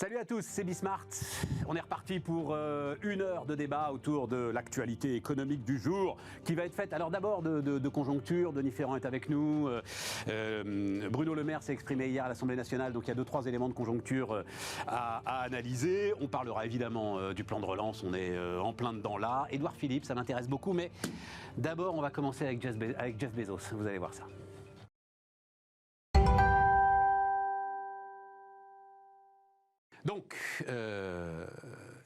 Salut à tous, c'est Bismart. On est reparti pour une heure de débat autour de l'actualité économique du jour qui va être faite alors d'abord de conjoncture. Denis Ferrand est avec nous. Bruno Le Maire s'est exprimé hier à l'Assemblée nationale, donc il y a 2-3 éléments de conjoncture à analyser. On parlera évidemment du plan de relance, on est en plein dedans là. Édouard Philippe, ça m'intéresse beaucoup, mais d'abord on va commencer avec Jeff Bezos, vous allez voir ça. Donc,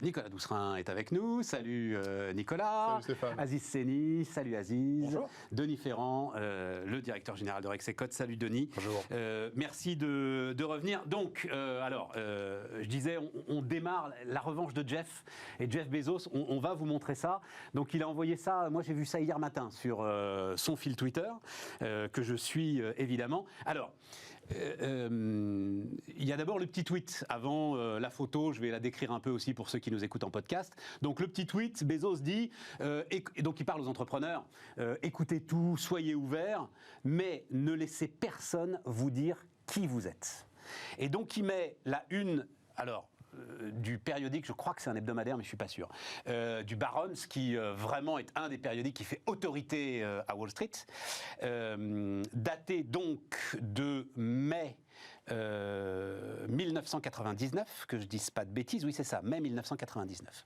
Nicolas Doucerin est avec nous. Salut Nicolas. Salut Stéphane. Aziz Seni. Salut Aziz. Bonjour. Denis Ferrand, le directeur général de Rexecode. Salut Denis. Bonjour. Merci de revenir. Donc, je disais, on démarre la revanche de Jeff et Jeff Bezos. On va vous montrer ça. Donc, il a envoyé ça. Moi, j'ai vu ça hier matin sur son fil Twitter, que je suis évidemment. Alors, il y a d'abord le petit tweet avant la photo, je vais la décrire un peu aussi pour ceux qui nous écoutent en podcast. Donc le petit tweet, Bezos dit, et donc il parle aux entrepreneurs, écoutez tout, soyez ouverts, mais ne laissez personne vous dire qui vous êtes. Et donc il met la une, alors du périodique, je crois que c'est un hebdomadaire, mais je ne suis pas sûr, du Barron's, qui vraiment est un des périodiques qui fait autorité à Wall Street, daté donc de mai 1999, que je ne dise pas de bêtises, oui c'est ça, mai 1999.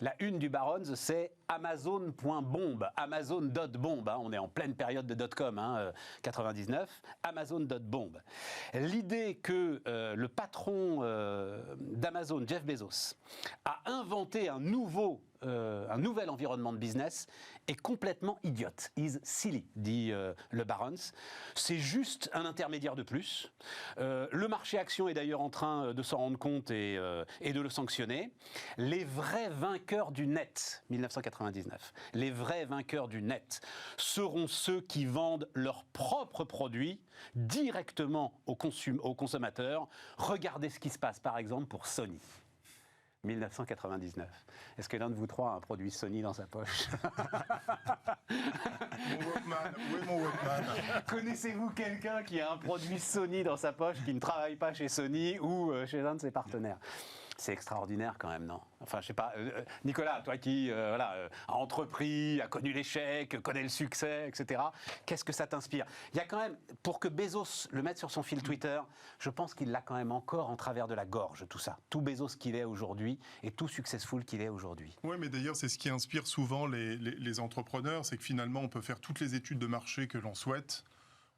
La une du Barron's, c'est Amazon.bomb, Amazon.bomb, hein, on est en pleine période de .com, 99, Amazon.bomb. L'idée que le patron d'Amazon, Jeff Bezos, a inventé un nouvel environnement de business est complètement idiote. Is silly, dit le Barron's. C'est juste un intermédiaire de plus. Le marché action est d'ailleurs en train de s'en rendre compte et de le sanctionner. Les vrais vainqueurs du net, 1999, les vrais vainqueurs du net seront ceux qui vendent leurs propres produits directement aux consommateurs. Regardez ce qui se passe par exemple pour Sony. 1999. Est-ce que l'un de vous trois a un produit Sony dans sa poche? Mon Walkman, où est mon Walkman? Connaissez-vous quelqu'un qui a un produit Sony dans sa poche qui ne travaille pas chez Sony ou chez un de ses partenaires? C'est extraordinaire quand même, non? Enfin, je sais pas. Nicolas, toi qui a entrepris, a connu l'échec, connaît le succès, etc. Qu'est-ce que ça t'inspire? Il y a quand même, pour que Bezos le mette sur son fil Twitter, je pense qu'il l'a quand même encore en travers de la gorge, tout ça. Tout Bezos qu'il est aujourd'hui et tout successful qu'il est aujourd'hui. Oui, mais d'ailleurs, c'est ce qui inspire souvent les entrepreneurs, c'est que finalement, on peut faire toutes les études de marché que l'on souhaite.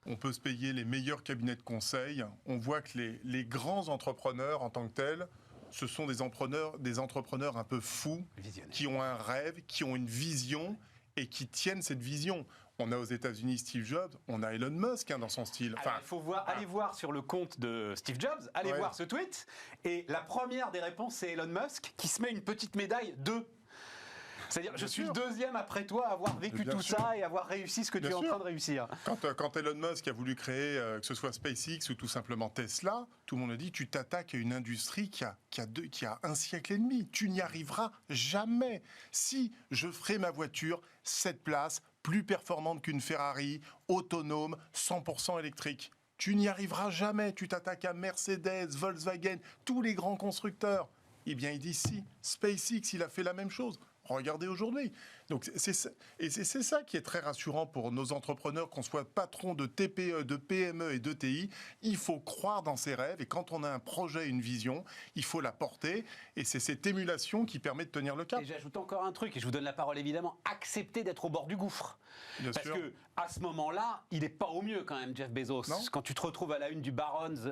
On peut se payer les meilleurs cabinets de conseil. On voit que les grands entrepreneurs en tant que tels, ce sont des entrepreneurs un peu fous, qui ont un rêve, qui ont une vision et qui tiennent cette vision. On a aux États-Unis Steve Jobs, on a Elon Musk dans son style. Enfin, allez voir sur le compte de Steve Jobs, allez voir ce tweet. Et la première des réponses, c'est Elon Musk qui se met une petite médaille 2. C'est-à-dire, je suis le deuxième après toi à avoir vécu tout ça et avoir réussi ce que tu es en train de réussir. Quand Elon Musk a voulu créer, que ce soit SpaceX ou tout simplement Tesla, tout le monde a dit, tu t'attaques à une industrie qui a un siècle et demi. Tu n'y arriveras jamais. Si je ferai ma voiture 7 places, plus performante qu'une Ferrari, autonome, 100% électrique. Tu n'y arriveras jamais. Tu t'attaques à Mercedes, Volkswagen, tous les grands constructeurs. Eh bien, il dit si. SpaceX, il a fait la même chose. Regardez aujourd'hui. Donc c'est ça qui est très rassurant pour nos entrepreneurs, qu'on soit patron de TPE, de PME et d'ETI. Il faut croire dans ses rêves et quand on a un projet, une vision, il faut la porter et c'est cette émulation qui permet de tenir le cap. Et j'ajoute encore un truc et je vous donne la parole évidemment, accepter d'être au bord du gouffre. Bien Parce sûr. que à ce moment-là, il n'est pas au mieux quand même, Jeff Bezos. Non. Quand tu te retrouves à la une du Barron's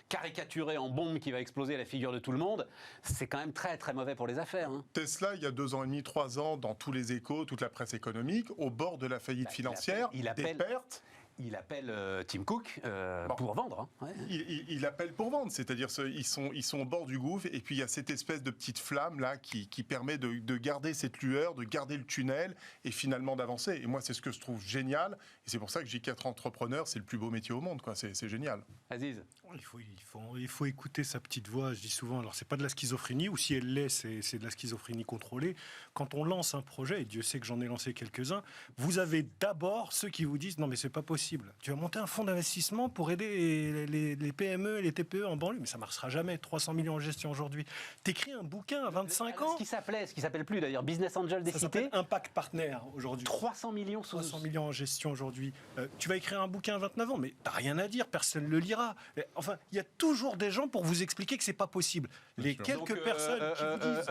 caricaturé en bombe qui va exploser la figure de tout le monde, c'est quand même très très mauvais pour les affaires. Hein. Tesla, il y a 2 ans et demi, 3 ans, dans tous les échos, toute la presse économique, au bord de la faillite financière, des pertes. Il appelle Tim Cook pour vendre. Hein. Ouais. Il appelle pour vendre, c'est-à-dire ils sont au bord du gouffre et puis il y a cette espèce de petite flamme là qui permet de garder cette lueur, de garder le tunnel et finalement d'avancer. Et moi, c'est ce que je trouve génial et c'est pour ça que J4 Entrepreneur, c'est le plus beau métier au monde, quoi. C'est génial. Aziz. Il faut écouter sa petite voix, je dis souvent, alors c'est pas de la schizophrénie, ou si elle l'est, c'est de la schizophrénie contrôlée. Quand on lance un projet, et Dieu sait que j'en ai lancé quelques-uns, vous avez d'abord ceux qui vous disent non mais c'est pas possible. possible. Tu vas monter un fonds d'investissement pour aider les PME et les TPE en banlieue, mais ça ne marchera jamais. 300 millions en gestion aujourd'hui. Tu écris un bouquin à 25 ans. Ce qui s'appelle plus d'ailleurs, Business Angel des Ça cités. s'appelle Impact Partner aujourd'hui. 300 millions 300 millions en gestion aujourd'hui. Tu vas écrire un bouquin à 29 ans, mais t'as rien à dire, personne ne le lira. Enfin, il y a toujours des gens pour vous expliquer que c'est pas possible. Les quelques personnes qui vous disent...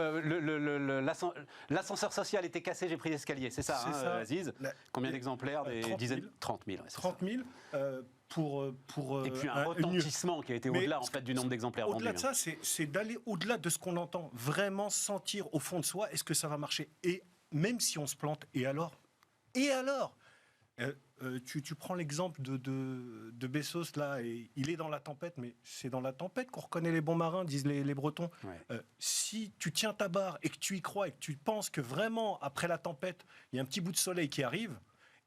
L'ascenseur social était cassé, j'ai pris l'escalier, c'est ça, Aziz. Combien d'exemplaires? Des 30 000. dizaines? 30 000. Ouais, 30 000 pour et puis un retentissement qui a été au-delà en fait, du nombre d'exemplaires vendus. Au-delà de ça, c'est d'aller au-delà de ce qu'on entend, vraiment sentir au fond de soi, est-ce que ça va marcher? Et même si on se plante, et alors? Et alors? Tu prends l'exemple de Bezos, là, et il est dans la tempête, mais c'est dans la tempête qu'on reconnaît les bons marins, disent les Bretons. Ouais. Si tu tiens ta barre et que tu y crois et que tu penses que vraiment, après la tempête, il y a un petit bout de soleil qui arrive,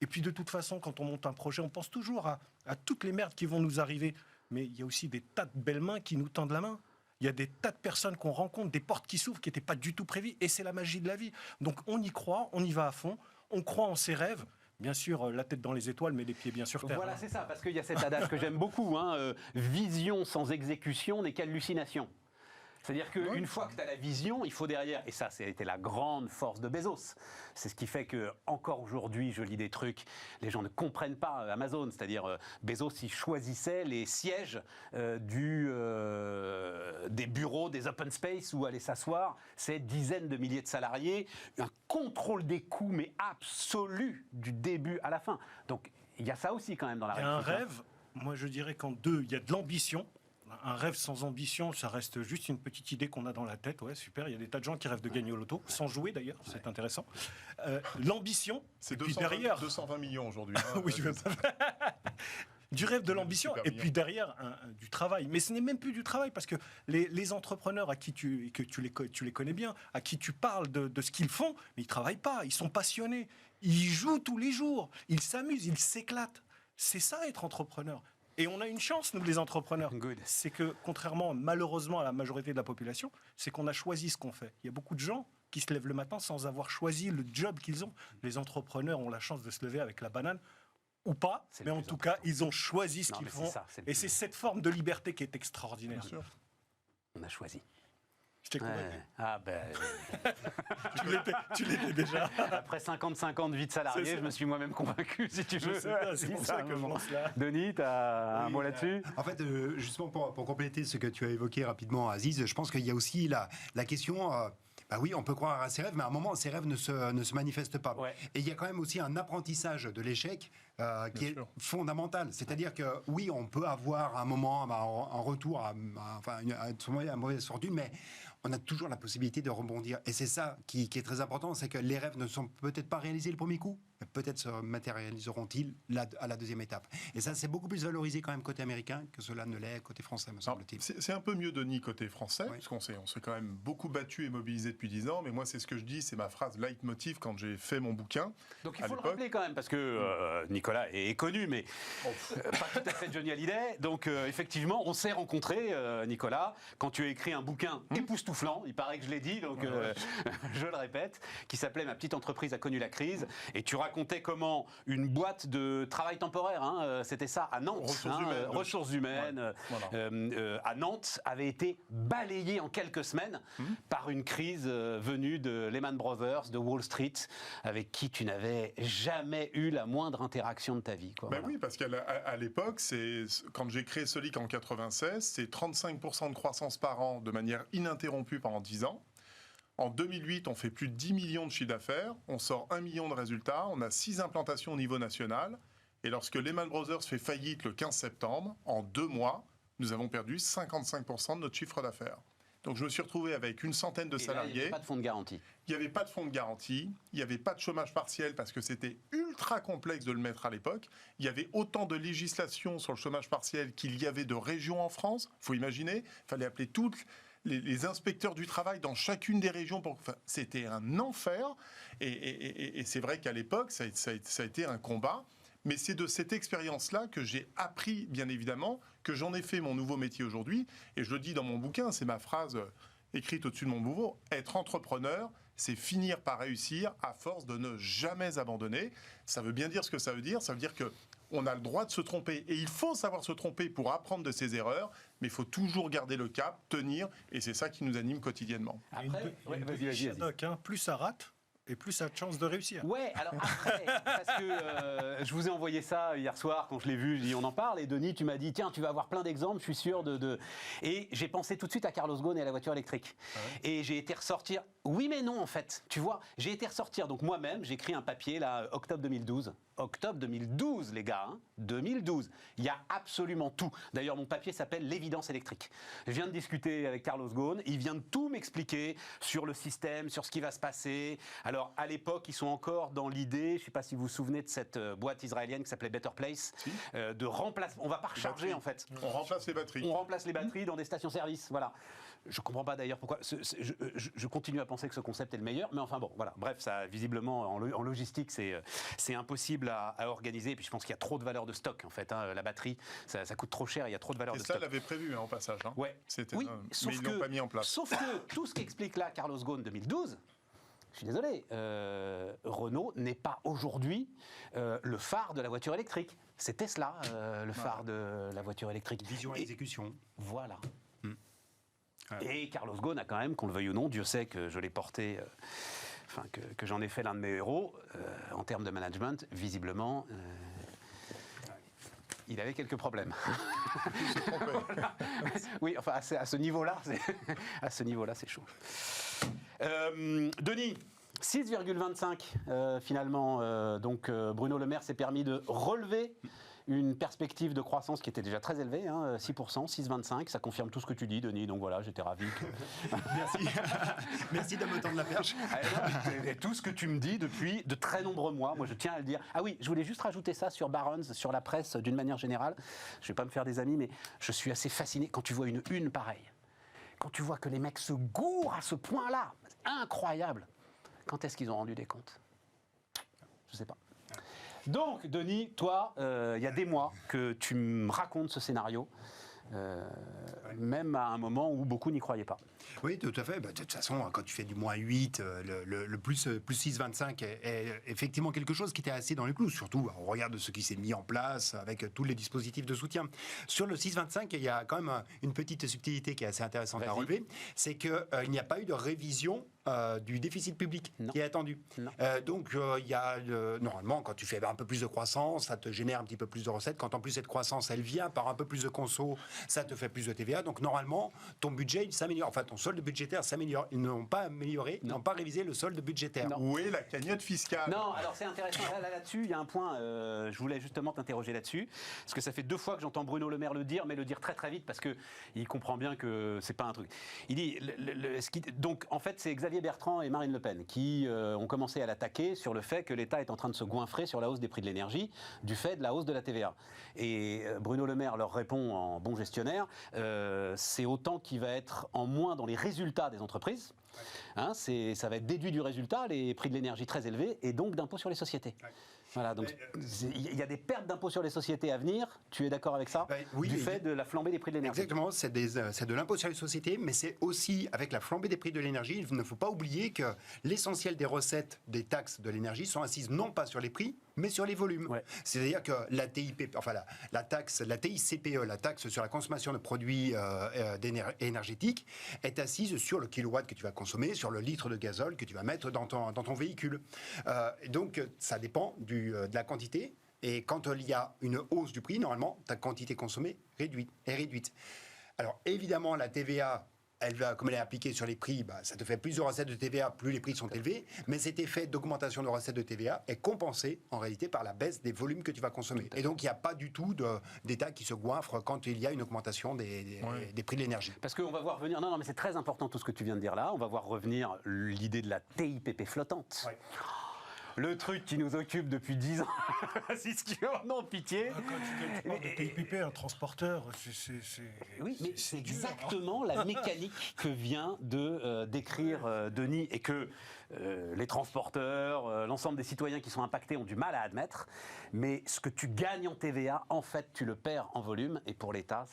et puis de toute façon, quand on monte un projet, on pense toujours à toutes les merdes qui vont nous arriver, mais il y a aussi des tas de belles mains qui nous tendent la main. Il y a des tas de personnes qu'on rencontre, des portes qui s'ouvrent qui n'étaient pas du tout prévues, et c'est la magie de la vie. Donc on y croit, on y va à fond, on croit en ses rêves. Bien sûr, la tête dans les étoiles, mais les pieds bien sur terre. Voilà, c'est ça, parce qu'il y a cet adage que j'aime beaucoup, vision sans exécution n'est qu'hallucination. C'est-à-dire qu'une fois que tu as la vision, il faut derrière, et ça, c'était la grande force de Bezos. C'est ce qui fait que encore aujourd'hui, je lis des trucs, les gens ne comprennent pas Amazon. C'est-à-dire, Bezos, il choisissait les sièges des bureaux, des open space où aller s'asseoir. C'est dizaines de milliers de salariés, un contrôle des coûts, mais absolu, du début à la fin. Donc, il y a ça aussi quand même dans la réflexion. Il y a un rêve, moi je dirais qu'en deux, il y a de l'ambition. Un rêve sans ambition, ça reste juste une petite idée qu'on a dans la tête. Ouais, super. Il y a des tas de gens qui rêvent de gagner au loto, sans jouer d'ailleurs, c'est intéressant. L'ambition, c'est derrière 220 millions aujourd'hui. Oui, je vais pas... Du rêve, de l'ambition, et puis derrière du travail. Mais ce n'est même plus du travail, parce que les entrepreneurs à qui tu les connais bien, à qui tu parles de ce qu'ils font, mais ils ne travaillent pas, ils sont passionnés, ils jouent tous les jours, ils s'amusent, ils s'éclatent. C'est ça être entrepreneur. Et on a une chance, nous les entrepreneurs, c'est que contrairement malheureusement à la majorité de la population, c'est qu'on a choisi ce qu'on fait. Il y a beaucoup de gens qui se lèvent le matin sans avoir choisi le job qu'ils ont. Les entrepreneurs ont la chance de se lever avec la banane, ou pas, mais en tout cas, ils ont choisi ce qu'ils font. Et c'est cette forme de liberté qui est extraordinaire. Bien sûr. On a choisi. Je t'ai convaincu. Ah ben... tu l'étais déjà. Après 55 ans de vie de salarié, je me suis moi-même convaincu, si tu veux. C'est pour ça que je pense là. Denis, tu as un mot là-dessus? En fait, justement, pour compléter ce que tu as évoqué rapidement, Aziz, je pense qu'il y a aussi la question... Bah oui, on peut croire à ses rêves, mais à un moment, ces rêves ne se manifestent pas. Ouais. Et il y a quand même aussi un apprentissage de l'échec qui est fondamental. C'est-à-dire que oui, on peut avoir un moment, en retour, à mauvaise fortune, mais on a toujours la possibilité de rebondir. Et c'est ça qui est très important, c'est que les rêves ne sont peut-être pas réalisés le premier coup, mais peut-être se matérialiseront-ils à la deuxième étape. Et ça, c'est beaucoup plus valorisé quand même côté américain que cela ne l'est côté français, me semble-t-il. C'est un peu mieux, Denis, côté français, parce qu'on s'est quand même beaucoup battu et mobilisé depuis 10 ans, mais moi, c'est ce que je dis, c'est ma phrase leitmotiv quand j'ai fait mon bouquin. Donc il faut le rappeler quand même, parce que Nicolas est connu, mais pas tout à fait Johnny Hallyday. Donc effectivement, on s'est rencontrés, Nicolas, quand tu as écrit un bouquin époustouflant, il paraît que je l'ai dit, donc je le répète, qui s'appelait Ma petite entreprise a connu la crise, et tu racontais comment une boîte de travail temporaire, c'était ça, à Nantes, ressources humaines, à Nantes, avait été balayée en quelques semaines par une crise venue de Lehman Brothers, de Wall Street, avec qui tu n'avais jamais eu la moindre interaction de ta vie. Quoi, Oui, parce qu'à l'époque, quand j'ai créé Solic en 96, c'est 35% de croissance par an de manière ininterrompue pendant 10 ans. En 2008, on fait plus de 10 millions de chiffre d'affaires, on sort 1 million de résultats, on a 6 implantations au niveau national. Et lorsque Lehman Brothers fait faillite le 15 septembre, en 2 mois, nous avons perdu 55% de notre chiffre d'affaires. Donc je me suis retrouvé avec une centaine de salariés. Il n'y avait pas de fonds de garantie. Il n'y avait pas de fonds de garantie, il n'y avait pas de chômage partiel parce que c'était ultra complexe de le mettre à l'époque. Il y avait autant de législation sur le chômage partiel qu'il y avait de régions en France. Il faut imaginer, il fallait appeler toutes les inspecteurs du travail dans chacune des régions. C'était un enfer. Et c'est vrai qu'à l'époque, ça a été un combat. Mais c'est de cette expérience-là que j'ai appris, bien évidemment, que j'en ai fait mon nouveau métier aujourd'hui. Et je le dis dans mon bouquin, c'est ma phrase écrite au-dessus de mon bureau, être entrepreneur, c'est finir par réussir à force de ne jamais abandonner. Ça veut bien dire ce que ça veut dire. Ça veut dire que on a le droit de se tromper. Et il faut savoir se tromper pour apprendre de ses erreurs, mais il faut toujours garder le cap, tenir, et c'est ça qui nous anime quotidiennement. Après, vas-y. Plus ça rate, et plus ça a de chances de réussir. Ouais, alors après, parce que je vous ai envoyé ça hier soir quand je l'ai vu, je dis on en parle, et Denis, tu m'as dit tiens, tu vas avoir plein d'exemples, je suis sûr de... Et j'ai pensé tout de suite à Carlos Ghosn et à la voiture électrique. Ah ouais. Et j'ai été ressortir, oui mais non en fait, tu vois, j'ai été ressortir, donc moi-même, j'ai écrit un papier là, octobre 2012. Octobre 2012, les gars, hein, 2012. Il y a absolument tout. D'ailleurs, mon papier s'appelle l'évidence électrique. Je viens de discuter avec Carlos Ghosn, il vient de tout m'expliquer sur le système, sur ce qui va se passer. Alors, à l'époque, ils sont encore dans l'idée, je ne sais pas si vous vous souvenez de cette boîte israélienne qui s'appelait Better Place, de remplacement. On ne va pas recharger, en fait. On remplace les batteries. On remplace les batteries dans des stations-service, voilà. Je ne comprends pas d'ailleurs pourquoi. Je continue à penser que ce concept est le meilleur, mais enfin bon, voilà. Bref, ça, visiblement, en logistique, c'est impossible à organiser. Et puis je pense qu'il y a trop de valeur de stock, en fait. Hein. La batterie, ça coûte trop cher, il y a trop de valeur de stock. Et ça, l'avait prévu, en passage. Hein. Ouais. Oui, mais ils ne l'ont pas mis en place. Sauf que tout ce qu'explique là Carlos Ghosn 2012, je suis désolé, Renault n'est pas aujourd'hui le phare de la voiture électrique. C'est Tesla, le phare de la voiture électrique. Vision et exécution. Voilà. Et Carlos Ghosn a quand même, qu'on le veuille ou non, Dieu sait que je l'ai porté, que j'en ai fait l'un de mes héros, en termes de management, visiblement, il avait quelques problèmes. Voilà. Oui, enfin, à ce niveau-là, c'est chaud. Denis, 6,25 finalement, donc Bruno Le Maire s'est permis de relever une perspective de croissance qui était déjà très élevée, hein, 6%, 6,25, ça confirme tout ce que tu dis, Denis, donc voilà, j'étais ravi. Merci. Merci de me tendre la perche. Et tout ce que tu me dis depuis de très nombreux mois, moi je tiens à le dire. Ah oui, je voulais juste rajouter ça sur Barron's, sur la presse d'une manière générale. Je ne vais pas me faire des amis, mais je suis assez fasciné quand tu vois une pareille. Quand tu vois que les mecs se gourrent à ce point-là, incroyable. Quand est-ce qu'ils ont rendu des comptes? Je ne sais pas. Donc, Denis, toi, il y a des mois que tu me racontes ce scénario, même à un moment où beaucoup n'y croyaient pas. Oui, tout à fait. Bah, de toute façon, quand tu fais du moins 8, le plus 6,25 est effectivement quelque chose qui était assez dans les clous. Surtout, on regarde ce qui s'est mis en place avec tous les dispositifs de soutien. Sur le 6,25, il y a quand même une petite subtilité qui est assez intéressante à relever. C'est qu'il n'y a pas eu de révision du déficit public qui est attendu. Donc, il y a normalement, quand tu fais un peu plus de croissance, ça te génère un petit peu plus de recettes. Quand en plus cette croissance, elle vient par un peu plus de conso, ça te fait plus de TVA. Donc, normalement, ton budget, il s'améliore. Enfin, ton solde budgétaire s'améliore. Ils n'ont pas amélioré, ils n'ont pas révisé le solde budgétaire. Non. Où est la cagnotte fiscale? Non, alors c'est intéressant. Là-dessus, il y a un point, je voulais justement t'interroger là-dessus, parce que ça fait 2 fois que j'entends Bruno Le Maire le dire, mais le dire très très vite, parce qu'il comprend bien que c'est pas un truc. Il dit, donc en fait, c'est Xavier Bertrand et Marine Le Pen qui ont commencé à l'attaquer sur le fait que l'État est en train de se goinfrer sur la hausse des prix de l'énergie, du fait de la hausse de la TVA. Et Bruno Le Maire leur répond en bon gestionnaire, c'est autant qui va être en moins dans les résultats des entreprises. Hein, ça va être déduit du résultat, les prix de l'énergie très élevés, et donc d'impôts sur les sociétés. Voilà, donc il y a des pertes d'impôts sur les sociétés à venir, tu es d'accord avec ça? Oui, du fait de la flambée des prix de l'énergie. Exactement, c'est de l'impôt sur les sociétés, mais c'est aussi, avec la flambée des prix de l'énergie, il ne faut pas oublier que l'essentiel des recettes des taxes de l'énergie sont assises non pas sur les prix, mais sur les volumes. Ouais. C'est-à-dire que la TICPE, la taxe sur la consommation de produits énergétiques, est assise sur le kilowatt que tu vas consommer, sur le litre de gazole que tu vas mettre dans ton véhicule. Donc, ça dépend de la quantité. Et quand il y a une hausse du prix, normalement, ta quantité consommée est réduite. Alors, évidemment, la TVA, comme elle est appliquée sur les prix, ça te fait plus de recettes de TVA, plus les prix sont élevés. Mais cet effet d'augmentation de recettes de TVA est compensé, en réalité, par la baisse des volumes que tu vas consommer. Et donc, il n'y a pas du tout d'État qui se goinfre quand il y a une augmentation des prix de l'énergie. Parce qu'on va voir revenir... Non, mais c'est très important tout ce que tu viens de dire là. On va voir revenir l'idée de la TIPP flottante. Ouais. Le truc qui nous occupe depuis 10 ans. Si tu veux, non, pitié. Quand tu parles de TIPP, un transporteur, oui, mais c'est exactement la mécanique que vient de décrire Denis, et que les transporteurs, l'ensemble des citoyens qui sont impactés ont du mal à admettre. Mais ce que tu gagnes en TVA, en fait, tu le perds en volume. Et pour l'État,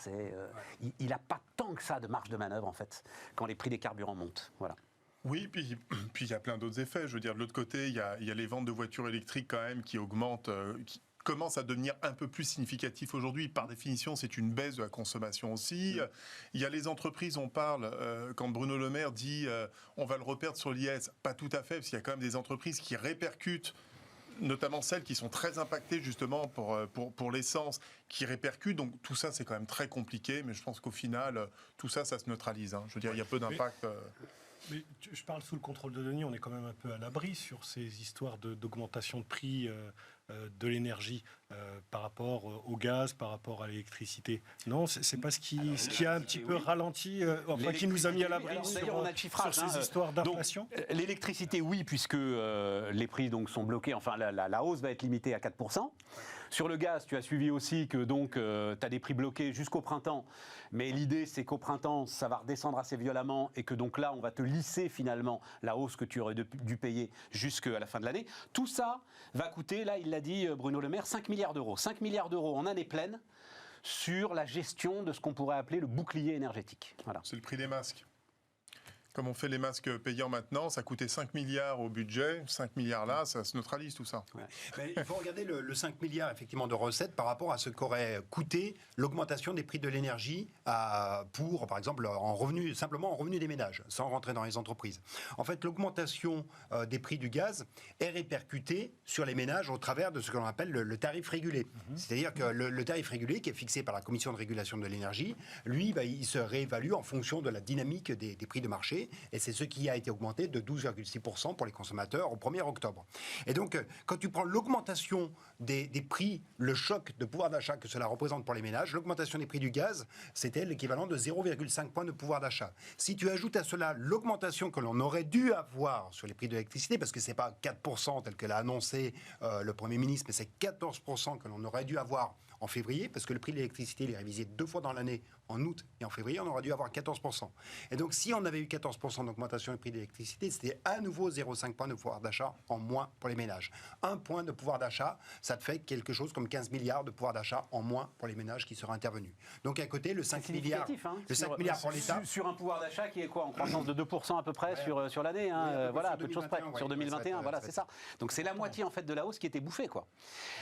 il n'a pas tant que ça de marge de manœuvre, en fait, quand les prix des carburants montent. Voilà. Oui, puis il y a plein d'autres effets. Je veux dire, de l'autre côté, il y a les ventes de voitures électriques quand même qui augmentent, qui commencent à devenir un peu plus significatifs aujourd'hui. Par définition, c'est une baisse de la consommation aussi. Il y a les entreprises, on parle, quand Bruno Le Maire dit on va le reperdre sur l'IS, pas tout à fait, parce qu'il y a quand même des entreprises qui répercutent, notamment celles qui sont très impactées justement pour l'essence, qui répercutent. Donc tout ça, c'est quand même très compliqué, mais je pense qu'au final, tout ça, ça se neutralise. Je veux dire, il y a peu d'impact. Mais je parle sous le contrôle de Denis, on est quand même un peu à l'abri sur ces histoires d'augmentation de prix de l'énergie par rapport au gaz, par rapport à l'électricité. Non, c'est pas ce qui a un petit peu ralenti, qui nous a mis à l'abri sur ces histoires d'inflation. L'électricité, oui, puisque les prix donc sont bloqués, enfin la hausse va être limitée à 4%. Sur le gaz, tu as suivi aussi que donc tu as des prix bloqués jusqu'au printemps, mais l'idée c'est qu'au printemps ça va redescendre assez violemment et que donc là on va te lisser finalement la hausse que tu aurais dû payer jusqu'à la fin de l'année. Tout ça va coûter, là il l'a dit Bruno Le Maire, 5 milliards d'euros. 5 milliards d'euros en année pleine sur la gestion de ce qu'on pourrait appeler le bouclier énergétique. Voilà. C'est le prix des masques. Comme on fait les masques payants maintenant, ça coûtait 5 milliards au budget. 5 milliards là, ça se neutralise tout ça. Ouais. Mais il faut regarder le 5 milliards effectivement de recettes par rapport à ce qu'aurait coûté l'augmentation des prix de l'énergie pour, par exemple, simplement en revenu des ménages, sans rentrer dans les entreprises. En fait, l'augmentation des prix du gaz est répercutée sur les ménages au travers de ce que l'on appelle le tarif régulé. C'est-à-dire que le tarif régulé, qui est fixé par la Commission de régulation de l'énergie, lui, il se réévalue en fonction de la dynamique des prix de marché. Et c'est ce qui a été augmenté de 12,6% pour les consommateurs au 1er octobre. Et donc, quand tu prends l'augmentation des prix, le choc de pouvoir d'achat que cela représente pour les ménages, l'augmentation des prix du gaz, c'était l'équivalent de 0,5 points de pouvoir d'achat. Si tu ajoutes à cela l'augmentation que l'on aurait dû avoir sur les prix de l'électricité, parce que ce n'est pas 4% tel que l'a annoncé le Premier ministre, mais c'est 14% que l'on aurait dû avoir en février, parce que le prix de l'électricité il est révisé 2 fois dans l'année, en août et en février, on aurait dû avoir 14%. Et donc, si on avait eu 14% d'augmentation du prix de l'électricité, c'était à nouveau 0,5 points de pouvoir d'achat en moins pour les ménages. 1 point de pouvoir d'achat, ça te fait quelque chose comme 15 milliards de pouvoir d'achat en moins pour les ménages qui seraient intervenus. Donc, à côté, le 5 milliards, le 5 milliards pour l'État. Sur un pouvoir d'achat qui est quoi, en croissance de 2% à peu près sur l'année, voilà, à peu de choses près, sur 2021, voilà, c'est ça. Donc, c'est la moitié en fait de la hausse qui était bouffée, quoi.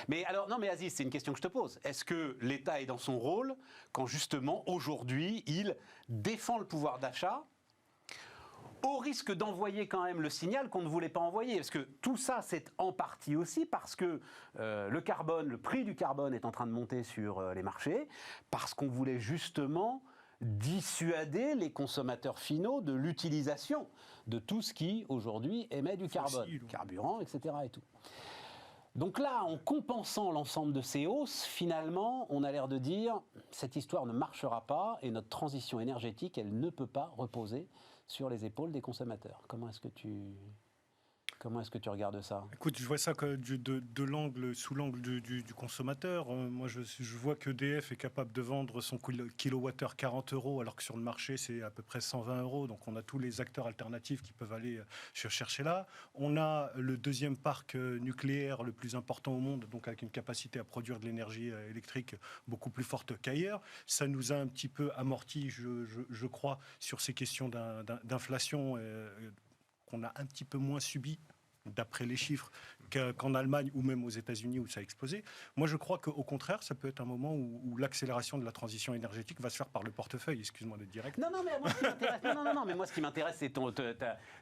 Mais alors, non, mais Aziz, c'est une question que je te pose. Est-ce que l'État est dans son rôle quand justement aujourd'hui il défend le pouvoir d'achat au risque d'envoyer quand même le signal qu'on ne voulait pas envoyer? Parce que tout ça, c'est en partie aussi parce que le prix du carbone est en train de monter sur les marchés, parce qu'on voulait justement dissuader les consommateurs finaux de l'utilisation de tout ce qui aujourd'hui émet du carbone, carburant, etc. et tout. Donc là, en compensant l'ensemble de ces hausses, finalement, on a l'air de dire cette histoire ne marchera pas et notre transition énergétique, elle ne peut pas reposer sur les épaules des consommateurs. Comment est-ce que tu regardes ça? Écoute, je vois ça sous l'angle du consommateur. Moi, je vois qu'EDF est capable de vendre son kilowattheure 40 € alors que sur le marché, c'est à peu près 120 €. Donc, on a tous les acteurs alternatifs qui peuvent aller chercher là. On a le deuxième parc nucléaire le plus important au monde, donc avec une capacité à produire de l'énergie électrique beaucoup plus forte qu'ailleurs. Ça nous a un petit peu amorti, je crois, sur ces questions d'inflation qu'on a un petit peu moins subi, d'après les chiffres, qu'en Allemagne ou même aux États-Unis où ça a explosé. Moi, je crois qu'au contraire, ça peut être un moment où l'accélération de la transition énergétique va se faire par le portefeuille. Excuse-moi d'être direct. Non, mais moi, ce qui m'intéresse, c'est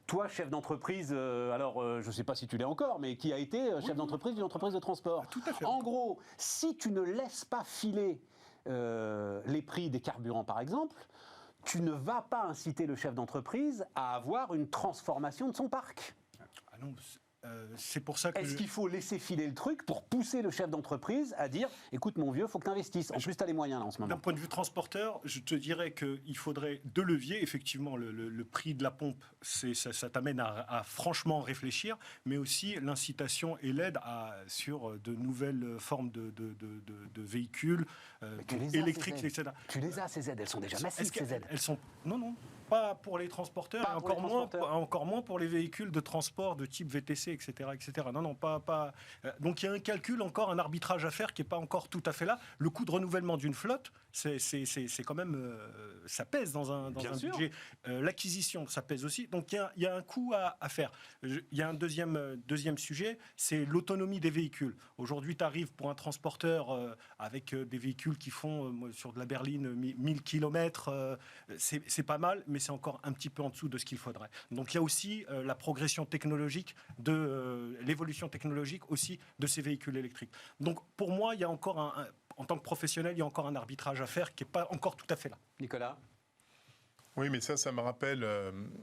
toi, chef d'entreprise. Je ne sais pas si tu l'es encore, mais qui a été chef d'entreprise d'une entreprise de transport. Tout à fait. En gros, si tu ne laisses pas filer les prix des carburants, par exemple, tu ne vas pas inciter le chef d'entreprise à avoir une transformation de son parc. Ah non, c'est pour ça que... Est-ce qu'il faut laisser filer le truc pour pousser le chef d'entreprise à dire « Écoute, mon vieux, il faut que tu investisses. En plus, tu as les moyens là, en ce moment. » D'un point de vue transporteur, je te dirais qu'il faudrait deux leviers. Effectivement, le prix de la pompe, ça t'amène à franchement réfléchir, mais aussi l'incitation et l'aide sur de nouvelles formes de véhicules électriques, etc. Tu les as, ces aides. Elles sont déjà massives, ces aides. Elles sont... Non, pas pour les transporteurs, et encore moins pour les véhicules de transport de type VTC. passer, etc., etc. Non, pas. Donc il y a un calcul, encore un arbitrage à faire qui n'est pas encore tout à fait là. Le coût de renouvellement d'une flotte, c'est quand même, ça pèse dans un budget. L'acquisition, ça pèse aussi. Donc il y a un coût à faire. Il y a un deuxième sujet, c'est l'autonomie des véhicules. Aujourd'hui, tu arrives pour un transporteur avec des véhicules qui font sur de la berline 1000 km, c'est pas mal, mais c'est encore un petit peu en dessous de ce qu'il faudrait. Donc il y a aussi la progression technologique, l'évolution technologique aussi de ces véhicules électriques. Donc pour moi, il y a encore en tant que professionnel, il y a encore un arbitrage à faire qui n'est pas encore tout à fait là. Nicolas ? Oui, mais ça me rappelle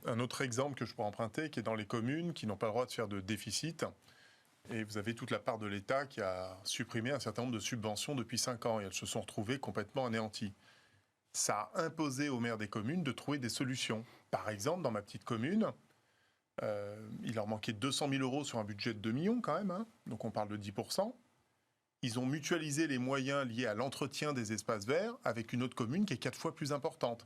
un autre exemple que je pourrais emprunter, qui est dans les communes qui n'ont pas le droit de faire de déficit. Et vous avez toute la part de l'État qui a supprimé un certain nombre de subventions depuis 5 ans et elles se sont retrouvées complètement anéanties. Ça a imposé aux maires des communes de trouver des solutions. Par exemple, dans ma petite commune, il leur manquait 200 000 euros sur un budget de 2 millions quand même, hein, donc on parle de 10%. Ils ont mutualisé les moyens liés à l'entretien des espaces verts avec une autre commune qui est 4 fois plus importante.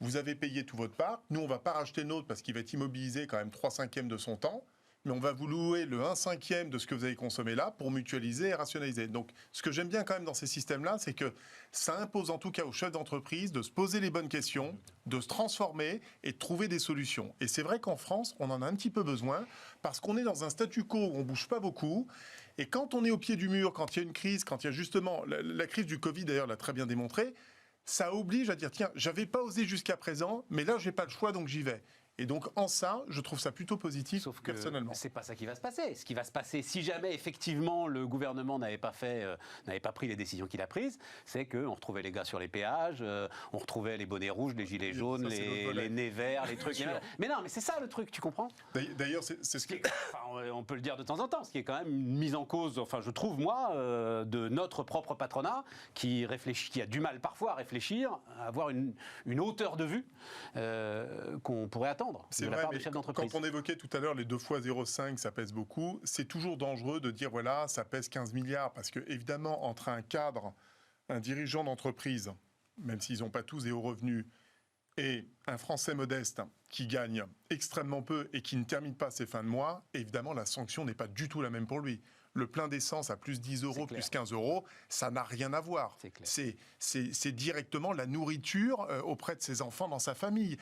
Vous avez payé tout votre part, nous on ne va pas racheter le nôtre parce qu'il va être immobilisé quand même 3/5 de son temps, mais on va vous louer le 1/5 de ce que vous avez consommé là pour mutualiser et rationaliser. Donc ce que j'aime bien quand même dans ces systèmes-là, c'est que ça impose en tout cas aux chefs d'entreprise de se poser les bonnes questions, de se transformer et de trouver des solutions. Et c'est vrai qu'en France, on en a un petit peu besoin parce qu'on est dans un statu quo où on ne bouge pas beaucoup. Et quand on est au pied du mur, quand il y a une crise, quand il y a justement la crise du Covid d'ailleurs l'a très bien démontré, ça oblige à dire tiens, j'avais pas osé jusqu'à présent, mais là j'ai pas le choix donc j'y vais. Et donc en ça, je trouve ça plutôt positif. Sauf que personnellement. c'est pas ça qui va se passer. Ce qui va se passer, si jamais effectivement le gouvernement n'avait pas pris les décisions qu'il a prises, c'est qu'on retrouvait les gars sur les péages, on retrouvait les bonnets rouges, les gilets jaunes, les nez verts, les trucs. Mais non, mais c'est ça le truc, tu comprends ? D'ailleurs, c'est ce que... On peut le dire de temps en temps, ce qui est quand même une mise en cause, enfin je trouve moi, de notre propre patronat qui a du mal parfois à réfléchir, à avoir une hauteur de vue qu'on pourrait attendre. C'est vrai, mais quand on évoquait tout à l'heure les 2 fois 0,5, ça pèse beaucoup, c'est toujours dangereux de dire voilà, ça pèse 15 milliards, parce que évidemment, entre un cadre, un dirigeant d'entreprise, même s'ils n'ont pas tous des hauts revenus, et un Français modeste qui gagne extrêmement peu et qui ne termine pas ses fins de mois, évidemment, la sanction n'est pas du tout la même pour lui. Le plein d'essence à plus 10 euros, plus 15 euros, ça n'a rien à voir. C'est directement la nourriture auprès de ses enfants dans sa famille.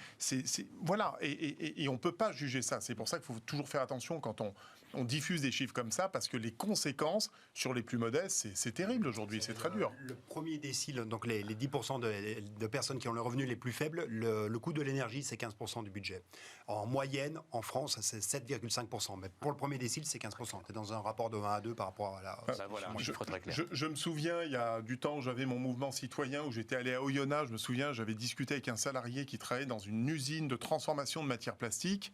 Voilà, et on ne peut pas juger ça. C'est pour ça qu'il faut toujours faire attention quand on diffuse des chiffres comme ça, parce que les conséquences sur les plus modestes, c'est terrible aujourd'hui, c'est très dur. Le premier décile, donc les 10% de personnes qui ont le revenu les plus faibles, le coût de l'énergie, c'est 15% du budget. En moyenne, en France, c'est 7,5%. Mais pour le premier décile, c'est 15%. C'est dans un rapport de 1 à 2 par rapport à la... voilà, un chiffre très clair. Je me souviens, il y a du temps, j'avais mon mouvement citoyen où j'étais allé à Oyonnax. Je me souviens, j'avais discuté avec un salarié qui travaillait dans une usine de transformation de matières plastiques.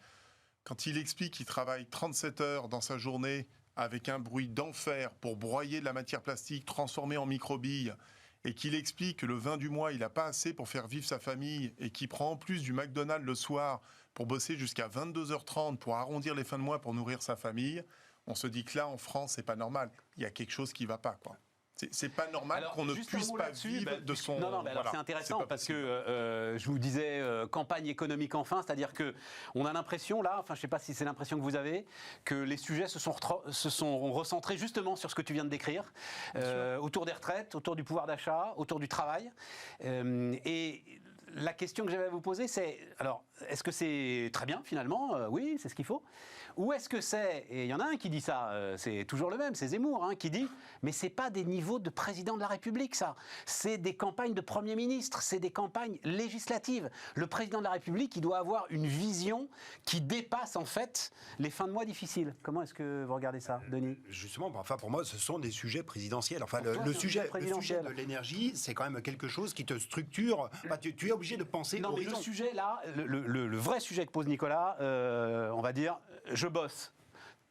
Quand il explique qu'il travaille 37 heures dans sa journée avec un bruit d'enfer pour broyer de la matière plastique transformée en microbilles, et qu'il explique que le 20 du mois, il n'a pas assez pour faire vivre sa famille et qu'il prend en plus du McDonald's le soir pour bosser jusqu'à 22h30 pour arrondir les fins de mois pour nourrir sa famille, on se dit que là, en France, c'est pas normal. Il y a quelque chose qui va pas, quoi. C'est pas normal qu'on ne puisse pas vivre de son... Non, mais alors c'est intéressant parce que je vous disais campagne économique enfin, c'est-à-dire que on a l'impression là, enfin je sais pas si c'est l'impression que vous avez, que les sujets se sont recentrés justement sur ce que tu viens de décrire, autour des retraites, autour du pouvoir d'achat, autour du travail. Et la question que j'avais à vous poser, c'est alors est-ce que c'est très bien finalement oui, c'est ce qu'il faut. Ou est-ce que c'est, et il y en a un qui dit ça, c'est toujours le même, c'est Zemmour, hein, qui dit mais c'est pas des niveaux de président de la République ça, c'est des campagnes de Premier ministre, c'est des campagnes législatives. Le président de la République, il doit avoir une vision qui dépasse en fait les fins de mois difficiles. Comment est-ce que vous regardez ça, Denis ? Justement, enfin pour moi, ce sont des sujets présidentiels. Enfin, le sujet de l'énergie, c'est quand même quelque chose qui te structure. Bah, tu es obligé de penser. Non, mais le sujet là, le vrai sujet que pose Nicolas, on va dire, je bosse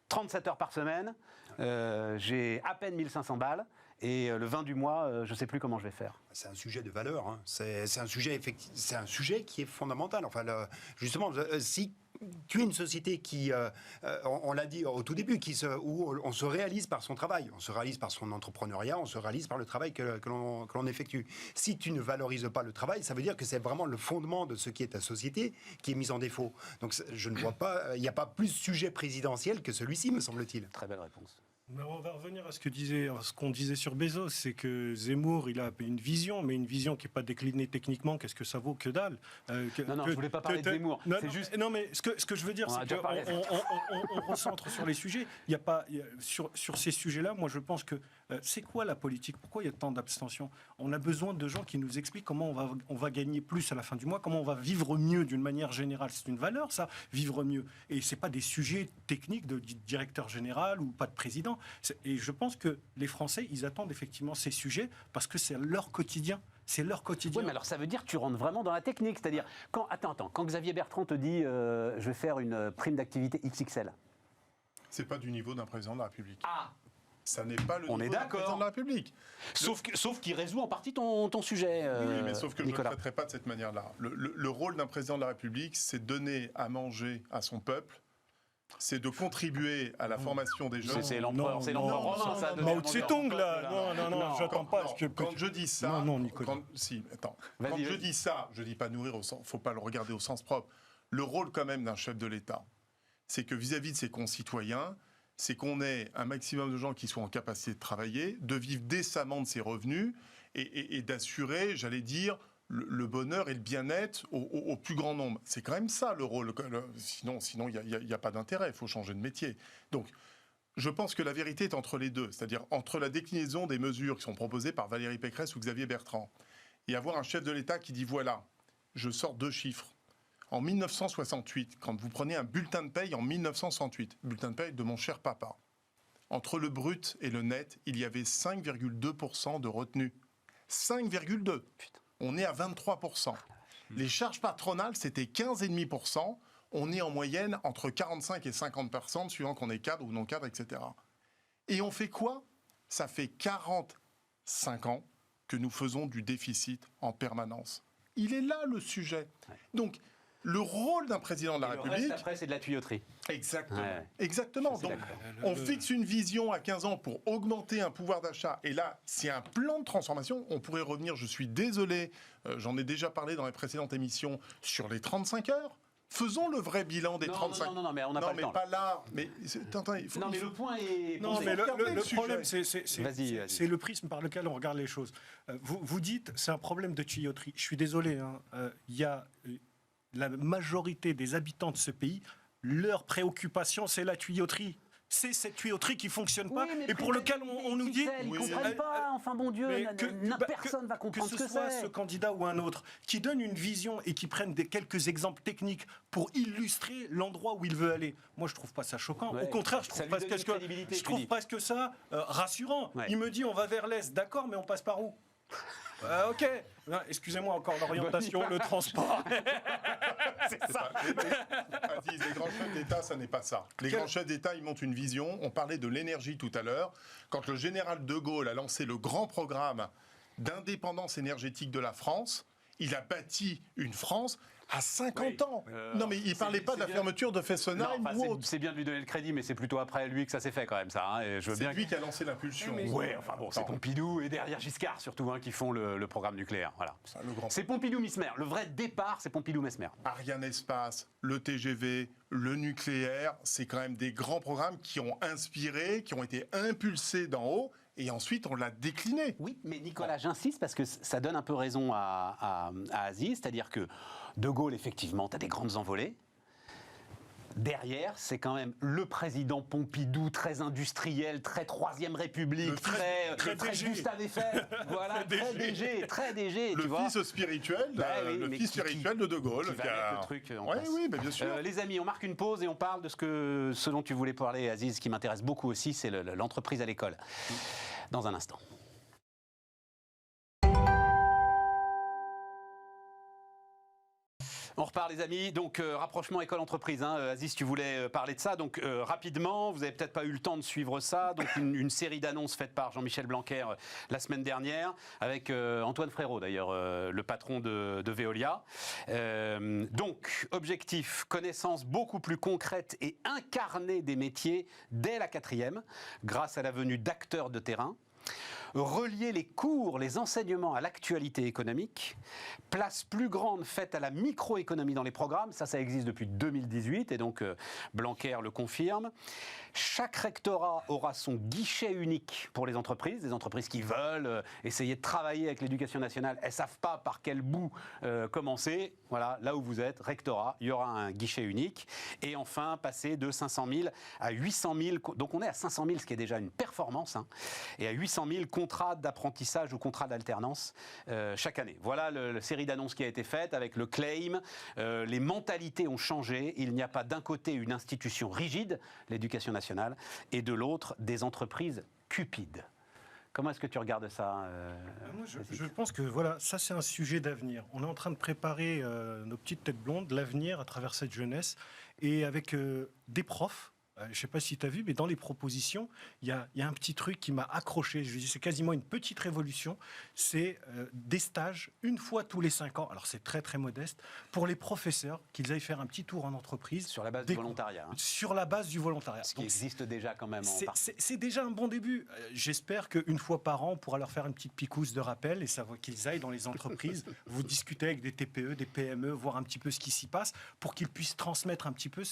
37 heures par semaine, j'ai à peine 1500 balles, et le 20 du mois, je ne sais plus comment je vais faire. C'est un sujet de valeur, hein. C'est un sujet qui est fondamental. Enfin, justement, si tu es une société qui, on l'a dit au tout début, où on se réalise par son travail, on se réalise par son entrepreneuriat, on se réalise par le travail que l'on effectue. Si tu ne valorises pas le travail, ça veut dire que c'est vraiment le fondement de ce qui est ta société qui est mis en défaut. Donc je ne vois pas, il n'y a pas plus sujet présidentiel que celui-ci, me semble-t-il. Très belle réponse. Mais on va revenir à ce qu'on disait sur Bezos, c'est que Zemmour, il a une vision, mais une vision qui n'est pas déclinée techniquement. Qu'est-ce que ça vaut, que dalle. Non, je voulais pas parler de Zemmour. C'est juste. Non, mais ce que je veux dire, c'est qu'on recentre sur les sujets. Sur ces sujets-là, moi, je pense que c'est quoi la politique ? Pourquoi il y a tant d'abstention ? On a besoin de gens qui nous expliquent comment on va gagner plus à la fin du mois, comment on va vivre mieux d'une manière générale. C'est une valeur, ça, vivre mieux. Et c'est pas des sujets techniques de directeur général ou pas de président. Et je pense que les Français, ils attendent effectivement ces sujets parce que c'est leur quotidien. C'est leur quotidien. Oui, mais alors ça veut dire que tu rentres vraiment dans la technique. C'est-à-dire, quand Xavier Bertrand te dit je vais faire une prime d'activité XXL. C'est pas du niveau d'un président de la République. Ah, ça n'est pas le niveau d'un président de la République. Sauf qu'il résout en partie ton sujet, oui, mais sauf que Nicolas. je ne le traiterai pas de cette manière-là. Le rôle d'un président de la République, c'est de donner à manger à son peuple, c'est de contribuer à la formation des jeunes. C'est l'empereur romain, ça. Mao Tse-tung, là. Non, j'attends pas. Quand je dis ça... Non, Nicolas. Quand je dis ça, je dis pas nourrir au sens... Il ne faut pas le regarder au sens propre. Le rôle quand même d'un chef de l'État, c'est que vis-à-vis de ses concitoyens, c'est qu'on ait un maximum de gens qui soient en capacité de travailler, de vivre décemment de ses revenus et d'assurer, j'allais dire, le bonheur et le bien-être au plus grand nombre. C'est quand même ça le rôle. Sinon, il n'y a pas d'intérêt. Il faut changer de métier. Donc, je pense que la vérité est entre les deux. C'est-à-dire entre la déclinaison des mesures qui sont proposées par Valérie Pécresse ou Xavier Bertrand et avoir un chef de l'État qui dit voilà, je sors 2 chiffres. En 1968, quand vous prenez un bulletin de paye en 1968, bulletin de paye de mon cher papa, entre le brut et le net, il y avait 5,2% de retenue. 5,2%. On est à 23%. Les charges patronales, c'était 15,5%. On est en moyenne entre 45 et 50%, suivant qu'on est cadre ou non cadre, etc. Et on fait quoi ? Ça fait 45 ans que nous faisons du déficit en permanence. Il est là le sujet. Donc, le rôle d'un président de la République... Le reste après, c'est de la tuyauterie. Exactement. Ouais. Exactement. Donc, on fixe une vision à 15 ans pour augmenter un pouvoir d'achat. Et là, c'est un plan de transformation. On pourrait revenir, je suis désolé, j'en ai déjà parlé dans les précédentes émissions, sur les 35 heures. Faisons le vrai bilan des 35 heures. Non, mais on n'a pas le temps. Non, mais pas là. Mais, il faut, le point est... Non, mais le problème, Vas-y. c'est le prisme par lequel on regarde les choses. Vous dites, c'est un problème de tuyauterie. Je suis désolé, il y a... La majorité des habitants de ce pays, leur préoccupation, c'est la tuyauterie. C'est cette tuyauterie qui ne fonctionne pas et pour lequel on nous dit... Ils ne comprennent pas, enfin bon Dieu, personne ne va comprendre ce que c'est. Que ce soit ce candidat ou un autre, qui donne une vision et qui prenne quelques exemples techniques pour illustrer l'endroit où il veut aller. Moi, je ne trouve pas ça choquant. Ouais. Au contraire, je trouve presque ça rassurant. Ouais. Il me dit, on va vers l'Est, d'accord, mais on passe par où ? Ok. Non, excusez-moi, encore l'orientation, le transport. C'est ça. Les grands chefs d'État, ça n'est pas ça. Les grands chefs d'État, ils montent une vision. On parlait de l'énergie tout à l'heure. Quand le général de Gaulle a lancé le grand programme d'indépendance énergétique de la France, il a bâti une France à 50 ans. Non, mais il ne parlait pas de la fermeture de Fessenheim ou autre. C'est bien de lui donner le crédit, mais c'est plutôt après lui que ça s'est fait quand même, ça. Hein, et je veux bien lui qui a lancé l'impulsion. Oui, enfin bon, c'est Pompidou et derrière Giscard surtout qui font le programme nucléaire. Voilà. C'est Pompidou-Mesmer. Le vrai départ, c'est Pompidou-Mesmer. Ariane Espace, le TGV, le nucléaire, c'est quand même des grands programmes qui ont inspiré, qui ont été impulsés d'en haut. Et ensuite, on l'a décliné. Oui, mais Nicolas, j'insiste parce que ça donne un peu raison à Aziz, c'est-à-dire que De Gaulle, effectivement, tu as des grandes envolées. Derrière, c'est quand même le président Pompidou, très industriel, très Troisième République, très Gustave Eiffel, voilà, très DG. Le fils spirituel, de De Gaulle. Qui va mettre le truc en place. Oui, bien sûr. Les amis, on marque une pause et on parle de ce dont tu voulais parler, Aziz, qui m'intéresse beaucoup aussi, c'est l'entreprise à l'école. Dans un instant. On repart les amis, donc rapprochement école-entreprise, hein. Aziz tu voulais parler de ça, donc rapidement, vous n'avez peut-être pas eu le temps de suivre ça, donc une série d'annonces faites par Jean-Michel Blanquer la semaine dernière, avec Antoine Frérot d'ailleurs, le patron de Veolia. Donc objectif, connaissance beaucoup plus concrète et incarnée des métiers dès la 4e, grâce à la venue d'acteurs de terrain. Relier les cours, les enseignements à l'actualité économique, place plus grande faite à la microéconomie dans les programmes, ça existe depuis 2018 et donc Blanquer le confirme. Chaque rectorat aura son guichet unique pour les entreprises, des entreprises qui veulent essayer de travailler avec l'éducation nationale, elles ne savent pas par quel bout commencer. Voilà, là où vous êtes, rectorat, il y aura un guichet unique. Et enfin, passer de 500 000 à 800 000, donc on est à 500 000, ce qui est déjà une performance, hein, et à 800 000 contrats d'apprentissage ou contrats d'alternance chaque année. Voilà la série d'annonces qui a été faite avec le claim. Les mentalités ont changé. Il n'y a pas d'un côté une institution rigide, l'éducation nationale, et de l'autre des entreprises cupides. Comment est-ce que tu regardes ça Moi, je pense que voilà, ça c'est un sujet d'avenir. On est en train de préparer nos petites têtes blondes, l'avenir à travers cette jeunesse, et avec des profs. Je ne sais pas si tu as vu, mais dans les propositions, il y a un petit truc qui m'a accroché. Je dis, c'est quasiment une petite révolution. C'est des stages une fois tous les 5 ans. Alors c'est très très modeste pour les professeurs qu'ils aillent faire un petit tour en entreprise sur la base du volontariat. Hein. Sur la base du volontariat. Ce qui existe déjà quand même. C'est déjà un bon début. J'espère qu'une fois par an, on pourra leur faire une petite picouse de rappel et savoir qu'ils aillent dans les entreprises, vous discuter avec des TPE, des PME, voir un petit peu ce qui s'y passe, pour qu'ils puissent transmettre un petit peu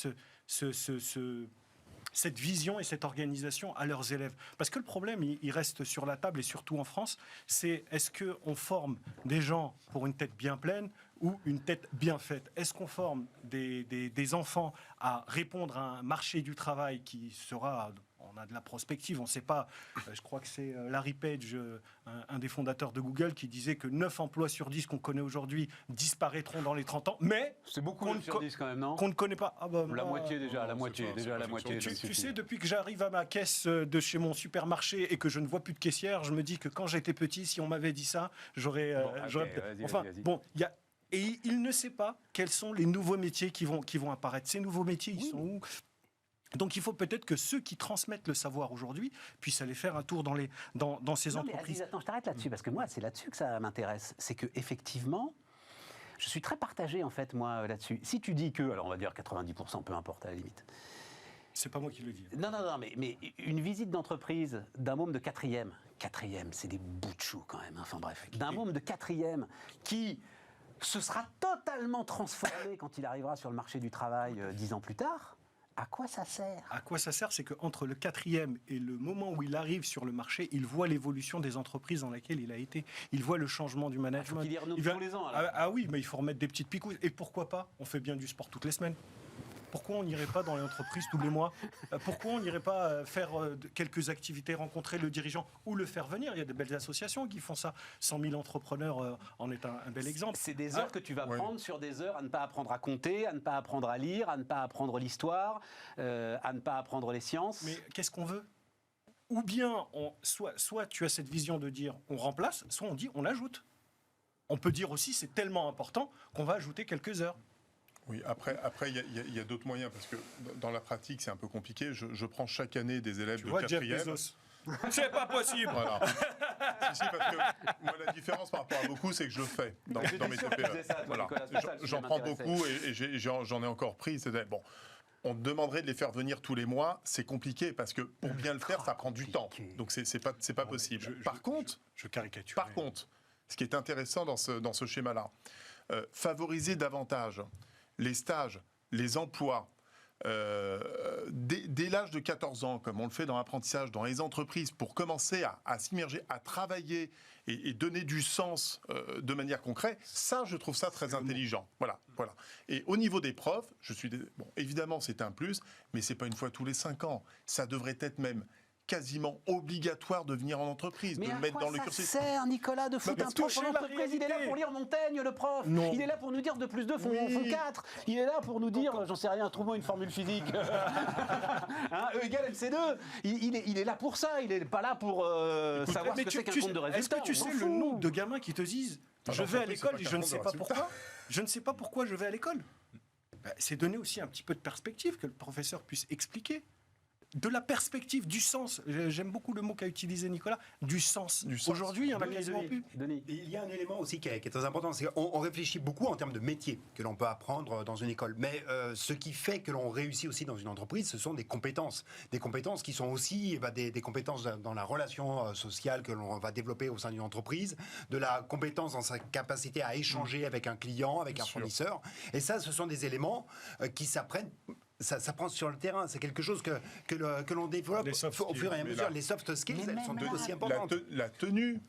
cette vision et cette organisation à leurs élèves. Parce que le problème, il reste sur la table, et surtout en France, c'est est-ce qu'on forme des gens pour une tête bien pleine ou une tête bien faite? Est-ce qu'on forme des enfants à répondre à un marché du travail qui sera... On a de la prospective, on ne sait pas. Je crois que c'est Larry Page, un des fondateurs de Google, qui disait que 9 emplois sur 10 qu'on connaît aujourd'hui disparaîtront dans les 30 ans. Mais c'est beaucoup sur 10 quand même, non? Qu'on ne connaît pas. Ah bah, la moitié déjà, la moitié. Tu sais, depuis que j'arrive à ma caisse de chez mon supermarché et que je ne vois plus de caissière, je me dis que quand j'étais petit, si on m'avait dit ça, j'aurais... bon, il y a... Et il ne sait pas quels sont les nouveaux métiers qui vont apparaître. Ces nouveaux métiers, ils sont où? Donc il faut peut-être que ceux qui transmettent le savoir aujourd'hui puissent aller faire un tour dans ces entreprises. Mais attends, je t'arrête là-dessus, parce que moi, c'est là-dessus que ça m'intéresse. C'est qu'effectivement, je suis très partagé, en fait, moi, là-dessus. Si tu dis que, alors on va dire 90%, peu importe, à la limite. C'est pas moi qui le dis. Non, mais une visite d'entreprise d'un môme de 4e, c'est des bouts de chou quand même, hein. Enfin bref, d'un môme de 4e qui se sera totalement transformé quand il arrivera sur le marché du travail 10 ans plus tard. À quoi ça sert? À quoi ça sert? C'est qu'entre le 4e et le moment où il arrive sur le marché, il voit l'évolution des entreprises dans lesquelles il a été. Il voit le changement du management. Il faut qu'il y renouvelle tous les ans. Alors. Ah oui, mais il faut remettre des petites picousses. Et pourquoi pas? On fait bien du sport toutes les semaines. Pourquoi on n'irait pas dans les entreprises tous les mois? Pourquoi on n'irait pas faire quelques activités, rencontrer le dirigeant ou le faire venir? Il y a de belles associations qui font ça. 100 000 entrepreneurs en est un bel exemple. C'est des heures que tu vas prendre sur des heures à ne pas apprendre à compter, à ne pas apprendre à lire, à ne pas apprendre l'histoire, à ne pas apprendre les sciences. Mais qu'est-ce qu'on veut? Ou bien, soit tu as cette vision de dire on remplace, soit on dit on ajoute. On peut dire aussi c'est tellement important qu'on va ajouter quelques heures. Oui, après, il y a d'autres moyens, parce que dans la pratique, c'est un peu compliqué. Je prends chaque année des élèves de 4e. C'est pas possible. Voilà. si, parce que moi, la différence par rapport à beaucoup, c'est que je le fais dans mes TPE. Voilà. J'en prends beaucoup et j'en ai encore pris. Bon. On te demanderait de les faire venir tous les mois, c'est compliqué parce que pour bien le faire, ça prend du temps. Donc c'est pas possible. Par contre, ce qui est intéressant dans ce schéma-là, favoriser davantage les stages, les emplois, dès l'âge de 14 ans, comme on le fait dans l'apprentissage, dans les entreprises, pour commencer à s'immerger, à travailler et donner du sens de manière concrète, ça, je trouve ça très intelligent. Voilà. Et au niveau des profs, évidemment, c'est un plus, mais c'est pas une fois tous les 5 ans. Ça devrait être même quasiment obligatoire de venir en entreprise, Mais de à le mettre quoi dans le ça cursus. sert, Nicolas, de foutre mais un prof toucher en la entreprise? Il est là réalité. pour lire Montaigne, le prof. Non. Il est là pour nous dire 2 + 2 font 4. Il est là pour nous dire, j'en sais rien, trouve-moi une formule physique. Hein, E = MC2. Il est là pour ça. Il n'est pas là pour savoir ce que c'est qu'un compte de résultats. Est-ce que tu On sais s'en le fout. nombre de gamins qui te disent je vais à l'école et je ne sais pas pourquoi. Je ne sais pas pourquoi je vais à l'école. C'est donner aussi un petit peu de perspective, que le professeur puisse expliquer. De la perspective, du sens. J'aime beaucoup le mot qu'a utilisé Nicolas, du sens. Aujourd'hui, il n'y en a quasiment plus. Denis. Et il y a un élément aussi qui est très important, c'est qu'on réfléchit beaucoup en termes de métier que l'on peut apprendre dans une école. Mais ce qui fait que l'on réussit aussi dans une entreprise, ce sont des compétences. Des compétences qui sont aussi des compétences dans la relation sociale que l'on va développer au sein d'une entreprise, de la compétence dans sa capacité à échanger avec un client, avec un fournisseur. Et ça, ce sont des éléments qui s'apprennent. Ça prend sur le terrain, c'est quelque chose que l'on développe au fur et à mesure. Les soft skills, elles sont tout aussi importantes. La tenue.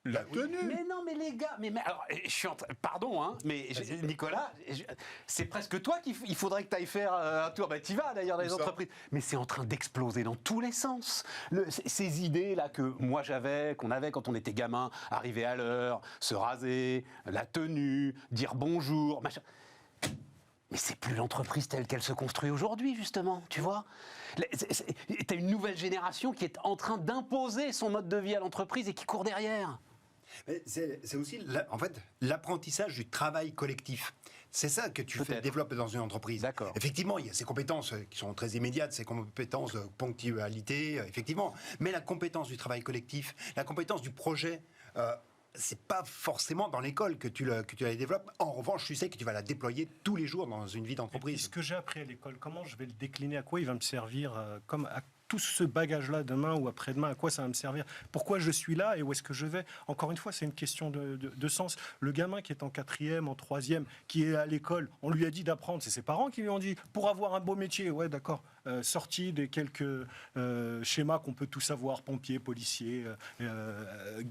La tenue. Mais non, mais les gars, mais alors, je suis pardon, hein, mais Nicolas, c'est presque toi qu'il faudrait que tu ailles faire un tour. Bah, tu vas d'ailleurs dans les entreprises. Mais c'est en train d'exploser dans tous les sens. Ces idées-là que moi j'avais, qu'on avait quand on était gamin, arriver à l'heure, se raser, la tenue, dire bonjour, machin. Mais c'est plus l'entreprise telle qu'elle se construit aujourd'hui, justement, tu vois. T'as une nouvelle génération qui est en train d'imposer son mode de vie à l'entreprise et qui court derrière. C'est aussi, en fait, l'apprentissage du travail collectif. C'est ça que tu développes dans une entreprise. D'accord. Effectivement, il y a ces compétences qui sont très immédiates, ces compétences de ponctualité, effectivement. Mais la compétence du travail collectif, la compétence du projet... c'est pas forcément dans l'école que tu la développes. En revanche, tu sais que tu vas la déployer tous les jours dans une vie d'entreprise. Ce que j'ai appris à l'école, comment je vais le décliner, à quoi il va me servir, comme à tout ce bagage-là demain ou après-demain, à quoi ça va me servir, pourquoi je suis là et où est-ce que je vais. Encore une fois, c'est une question de sens. Le gamin qui est en 4e, en 3e, qui est à l'école, on lui a dit d'apprendre, c'est ses parents qui lui ont dit, pour avoir un beau métier, ouais d'accord, sorti des quelques schémas qu'on peut tous savoir, pompiers, policiers,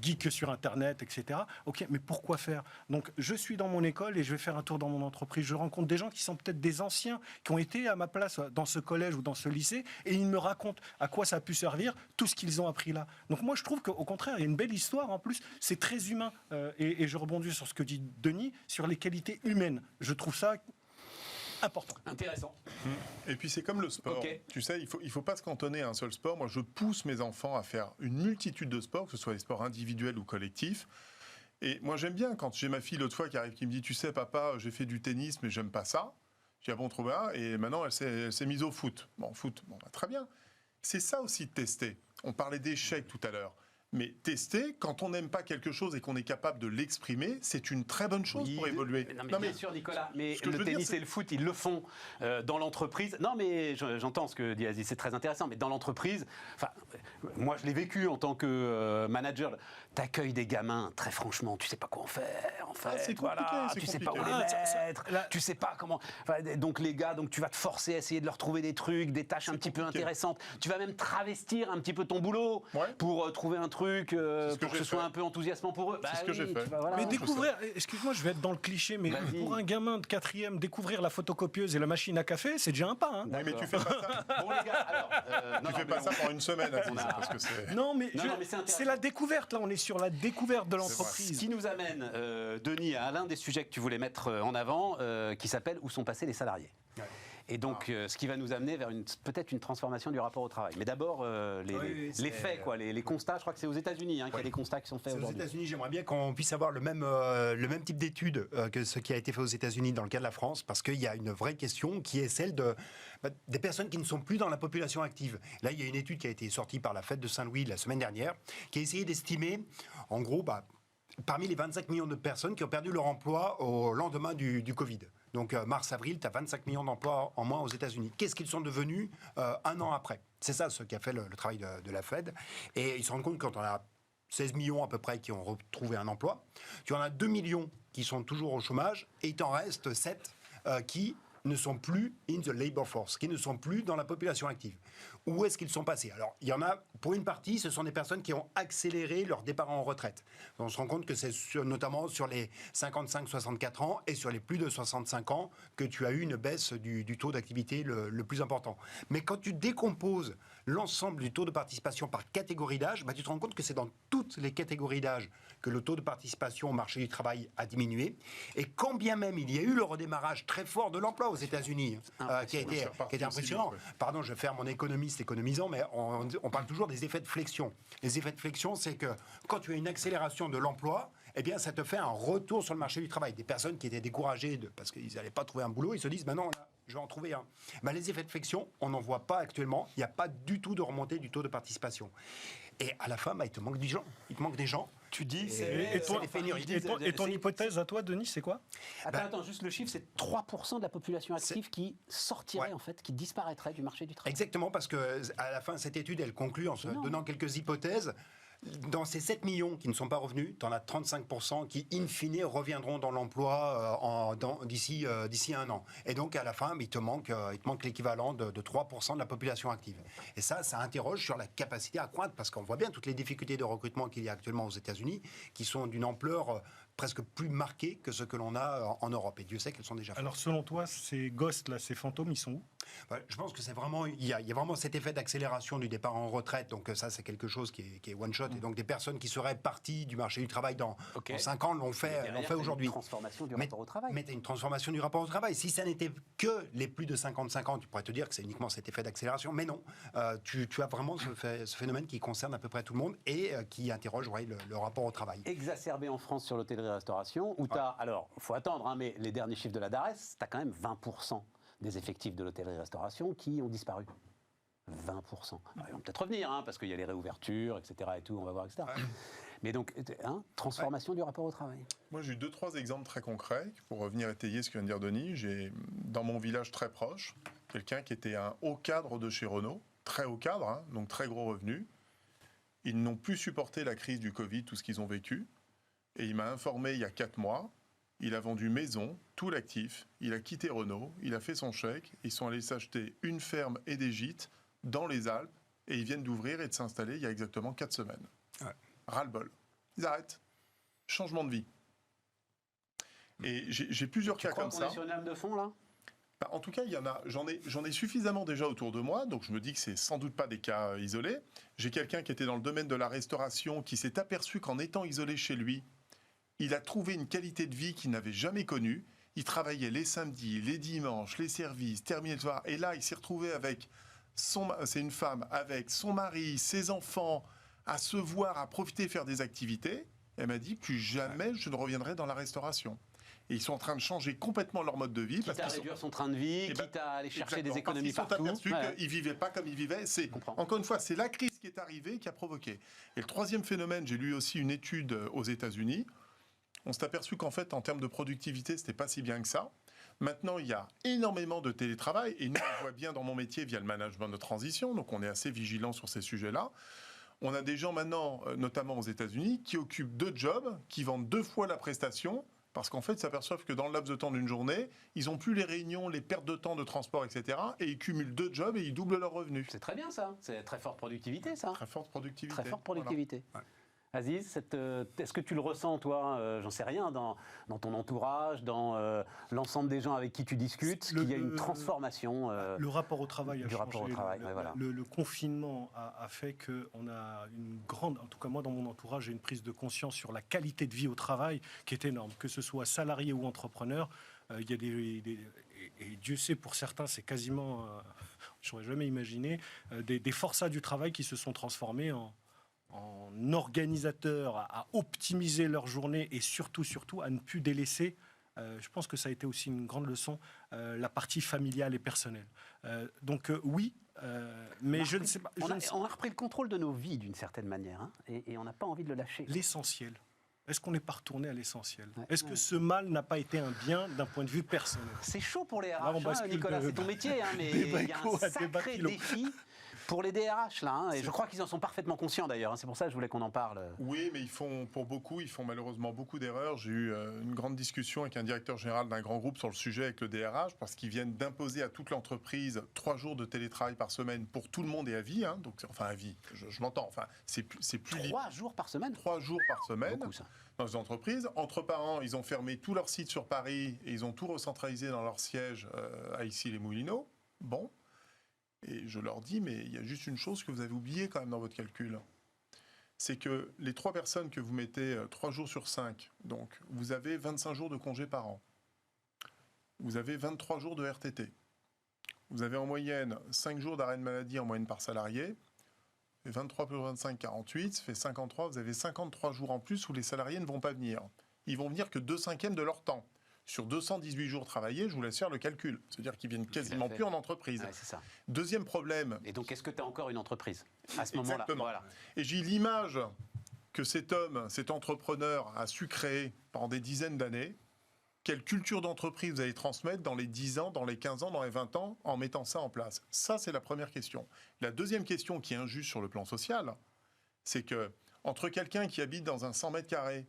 geeks sur Internet, etc. Ok, mais pourquoi faire? Donc je suis dans mon école et je vais faire un tour dans mon entreprise. Je rencontre des gens qui sont peut-être des anciens, qui ont été à ma place dans ce collège ou dans ce lycée, et ils me racontent à quoi ça a pu servir, tout ce qu'ils ont appris là. Donc moi je trouve qu'au contraire, il y a une belle histoire en plus, c'est très humain. Et je rebondis sur ce que dit Denis, sur les qualités humaines. Je trouve ça important. Intéressant. Et puis c'est comme le sport. Okay. Tu sais, il faut pas se cantonner à un seul sport. Moi, je pousse mes enfants à faire une multitude de sports, que ce soit des sports individuels ou collectifs. Et moi, j'aime bien quand j'ai ma fille l'autre fois qui arrive, qui me dit, tu sais, papa, j'ai fait du tennis, mais j'aime pas ça. Je dis, ah bon, trop bien. Et maintenant, elle s'est mise au foot. Bon, foot, bon, bah, très bien. C'est ça aussi de tester. On parlait d'échecs tout à l'heure. Mais tester, quand on n'aime pas quelque chose et qu'on est capable de l'exprimer, c'est une très bonne chose pour évoluer. Non, mais bien sûr, Nicolas, mais le tennis et le foot, ils le font dans l'entreprise. Non, mais j'entends ce que dit Aziz, c'est très intéressant, mais dans l'entreprise, moi je l'ai vécu en tant que manager, t'accueilles des gamins, très franchement, tu sais pas quoi en faire, en fait. C'est compliqué, tu sais pas où les mettre, tu sais pas comment... donc les gars, donc tu vas te forcer à essayer de leur trouver des trucs, des tâches un petit peu intéressantes. Tu vas même travestir un petit peu ton boulot pour trouver un truc pour que ce soit un peu enthousiasmant pour eux. C'est ce que j'ai fait. Mais découvrir, excuse-moi, je vais être dans le cliché, mais pour un gamin de 4e, découvrir la photocopieuse et la machine à café, c'est déjà un pas. Hein. Oui, mais tu fais pas ça. Bon les gars, alors, tu fais pas ça pendant une semaine, Aziz, parce que c'est... Non, mais c'est la découverte, là, on est sur la découverte de l'entreprise. Ce qui nous amène, Denis, à l'un des sujets que tu voulais mettre en avant, qui s'appelle « Où sont passés les salariés ?» Et donc, ce qui va nous amener vers peut-être une transformation du rapport au travail. Mais d'abord, les faits, quoi, les constats. Je crois que c'est aux États-Unis qu'il y a des constats qui sont faits aujourd'hui. Aux États-Unis, j'aimerais bien qu'on puisse avoir le même type d'études que ce qui a été fait aux États-Unis dans le cas de la France, parce qu'il y a une vraie question qui est celle des personnes qui ne sont plus dans la population active. Là, il y a une étude qui a été sortie par la Fête de Saint-Louis la semaine dernière, qui a essayé d'estimer, en gros, parmi les 25 millions de personnes qui ont perdu leur emploi au lendemain du Covid. Donc mars-avril, tu as 25 millions d'emplois en moins aux États-Unis. Qu'est-ce qu'ils sont devenus un an après? C'est ça ce qui a fait le travail de la Fed. Et ils se rendent compte que quand on a 16 millions à peu près qui ont retrouvé un emploi, tu en as 2 millions qui sont toujours au chômage et il t'en reste 7 qui ne sont plus in the labor force, qui ne sont plus dans la population active. Où est-ce qu'ils sont passés? Alors, il y en a, pour une partie, ce sont des personnes qui ont accéléré leur départ en retraite. On se rend compte que c'est notamment sur les 55-64 ans et sur les plus de 65 ans que tu as eu une baisse du taux d'activité le plus important. Mais quand tu décomposes l'ensemble du taux de participation par catégorie d'âge, tu te rends compte que c'est dans toutes les catégories d'âge que le taux de participation au marché du travail a diminué. Et quand bien même il y a eu le redémarrage très fort de l'emploi aux États-Unis, qui a été impressionnant. Pardon, je vais faire mon économiste économisant, mais on parle toujours des effets de flexion. Les effets de flexion, c'est que quand tu as une accélération de l'emploi, eh bien, ça te fait un retour sur le marché du travail. Des personnes qui étaient découragées parce qu'ils n'allaient pas trouver un boulot, ils se disent, non, là, je vais en trouver un. Les effets de flexion, on n'en voit pas actuellement. Il n'y a pas du tout de remontée du taux de participation. Et à la fin, il te manque des gens. Il te manque des gens. Tu dis, et ton hypothèse à toi, Denis, c'est quoi? Attends, juste le chiffre, c'est 3% de la population active qui sortirait, en fait, qui disparaîtrait du marché du travail. Exactement, parce qu'à la fin, cette étude, elle conclut en se donnant quelques hypothèses. Dans ces 7 millions qui ne sont pas revenus, tu en as 35% qui, in fine, reviendront dans l'emploi d'ici un an. Et donc, à la fin, il te manque l'équivalent de 3% de la population active. Et ça interroge sur la capacité à croître, parce qu'on voit bien toutes les difficultés de recrutement qu'il y a actuellement aux États-Unis, qui sont d'une ampleur presque plus marquée que ce que l'on a en Europe. Et Dieu sait qu'elles sont déjà fortes. Alors, selon toi, ces ghosts-là, ces fantômes, ils sont où? Je pense que c'est vraiment, il y a vraiment cet effet d'accélération du départ en retraite. Donc ça, c'est quelque chose qui est one shot. Et donc des personnes qui seraient parties du marché du travail dans 5 ans l'ont fait aujourd'hui. Une transformation du rapport au travail. Mais une transformation du rapport au travail. Si ça n'était que les plus de 55 ans, tu pourrais te dire que c'est uniquement cet effet d'accélération. Mais non, tu as vraiment ce phénomène qui concerne à peu près tout le monde et qui interroge le rapport au travail. Exacerbé en France sur l'hôtellerie-restauration, où tu as, alors, il faut attendre, mais les derniers chiffres de la DARES, tu as quand même 20% des effectifs de l'hôtellerie-restauration qui ont disparu. 20%. Alors, ils vont peut-être revenir, parce qu'il y a les réouvertures, etc. et tout, on va voir, etc. Mais donc, transformation du rapport au travail. Moi, j'ai eu 2-3 exemples très concrets pour revenir étayer ce que vient de dire Denis. J'ai, dans mon village très proche, quelqu'un qui était un haut cadre de chez Renault, très haut cadre, donc très gros revenus. Ils n'ont plus supporté la crise du Covid, tout ce qu'ils ont vécu. Et il m'a informé il y a 4 mois, il a vendu maison, tout l'actif, il a quitté Renault, il a fait son chèque, ils sont allés s'acheter une ferme et des gîtes dans les Alpes, et ils viennent d'ouvrir et de s'installer il y a exactement 4 semaines. Ras-le-bol. Ils arrêtent. Changement de vie. Et j'ai plusieurs cas comme ça. Tu crois qu'on est sur une lame de fond, là ? En tout cas, il y en a. J'en ai suffisamment déjà autour de moi, donc je me dis que c'est sans doute pas des cas isolés. J'ai quelqu'un qui était dans le domaine de la restauration, qui s'est aperçu qu'en étant isolé chez lui, il a trouvé une qualité de vie qu'il n'avait jamais connue. Il travaillait les samedis, les dimanches, les services, terminé le soir. Et là, il s'est retrouvé avec c'est une femme, avec son mari, ses enfants, à se voir, à profiter, faire des activités. Elle m'a dit, plus jamais je ne reviendrai dans la restauration. Et ils sont en train de changer complètement leur mode de vie. Quitte à réduire son train de vie, quitte à aller chercher des économies partout. Ils sont aperçus qu'ils ne vivaient pas comme ils vivaient. Encore une fois, c'est la crise qui est arrivée qui a provoqué. Et le troisième phénomène, j'ai lu aussi une étude aux États-Unis. On s'est aperçu qu'en fait, en termes de productivité, ce n'était pas si bien que ça. Maintenant, il y a énormément de télétravail. Et nous, on voit bien dans mon métier via le management de transition. Donc, on est assez vigilant sur ces sujets-là. On a des gens maintenant, notamment aux États-Unis, qui occupent 2 jobs, qui vendent 2 fois la prestation. Parce qu'en fait, ils s'aperçoivent que dans le laps de temps d'une journée, ils n'ont plus les réunions, les pertes de temps de transport, etc. Et ils cumulent 2 jobs et ils doublent leurs revenus. C'est très bien ça. C'est très forte productivité, ça. Très forte productivité. Très forte productivité. Voilà. Aziz, est-ce que tu le ressens, toi, j'en sais rien, dans ton entourage, dans l'ensemble des gens avec qui tu discutes, qu'il y a une transformation le rapport au travail a changé. Rapport au travail, voilà. Le confinement a fait qu'on a une grande, en tout cas moi dans mon entourage, j'ai une prise de conscience sur la qualité de vie au travail qui est énorme, que ce soit salarié ou entrepreneur. Il y a et Dieu sait pour certains, c'est quasiment, je n'aurais jamais imaginé, des forçats du travail qui se sont transformés en organisateurs à optimiser leur journée et surtout à ne plus délaisser, je pense que ça a été aussi une grande leçon, la partie familiale et personnelle. Donc oui, mais je ne sais pas... On a repris le contrôle de nos vies d'une certaine manière, et on n'a pas envie de le lâcher. L'essentiel. Est-ce qu'on n'est pas retourné à l'essentiel ? Est-ce que ce mal n'a pas été un bien d'un point de vue personnel ? C'est chaud pour les RH, Nicolas, c'est ton métier, mais il y a un sacré défi pour les DRH, là. Et je crois qu'ils en sont parfaitement conscients, d'ailleurs. C'est pour ça que je voulais qu'on en parle. Oui, mais ils font malheureusement beaucoup d'erreurs. J'ai eu une grande discussion avec un directeur général d'un grand groupe sur le sujet avec le DRH, parce qu'ils viennent d'imposer à toute l'entreprise 3 jours de télétravail par semaine pour tout le monde et à vie. Donc, enfin, à vie, je m'entends. Enfin, c'est plus 3 jours par semaine ? 3 jours par semaine. Beaucoup, ça. Dans les entreprises. Entre-parents, ils ont fermé tous leurs sites sur Paris et ils ont tout recentralisé dans leur siège à Issy-les-Moulineaux. Bon. Et je leur dis, mais il y a juste une chose que vous avez oubliée quand même dans votre calcul. C'est que les 3 personnes que vous mettez 3 jours sur 5, donc vous avez 25 jours de congé par an. Vous avez 23 jours de RTT. Vous avez en moyenne 5 jours d'arrêt de maladie en moyenne par salarié. Et 23 plus 25, 48, ça fait 53. Vous avez 53 jours en plus où les salariés ne vont pas venir. Ils vont venir que 2/5 de leur temps. Sur 218 jours travaillés, je vous laisse faire le calcul. C'est-à-dire qu'ils viennent quasiment plus en entreprise. Ouais, c'est ça. Deuxième problème. Et donc, est-ce que tu as encore une entreprise à ce moment-là? Exactement. Voilà. Et j'ai l'image que cet homme, cet entrepreneur a su créer pendant des dizaines d'années. Quelle culture d'entreprise vous allez transmettre dans les 10 ans, dans les 15 ans, dans les 20 ans, en mettant ça en place? Ça, c'est la première question. La deuxième question qui est injuste sur le plan social, c'est que entre quelqu'un qui habite dans un 100 mètres carrés,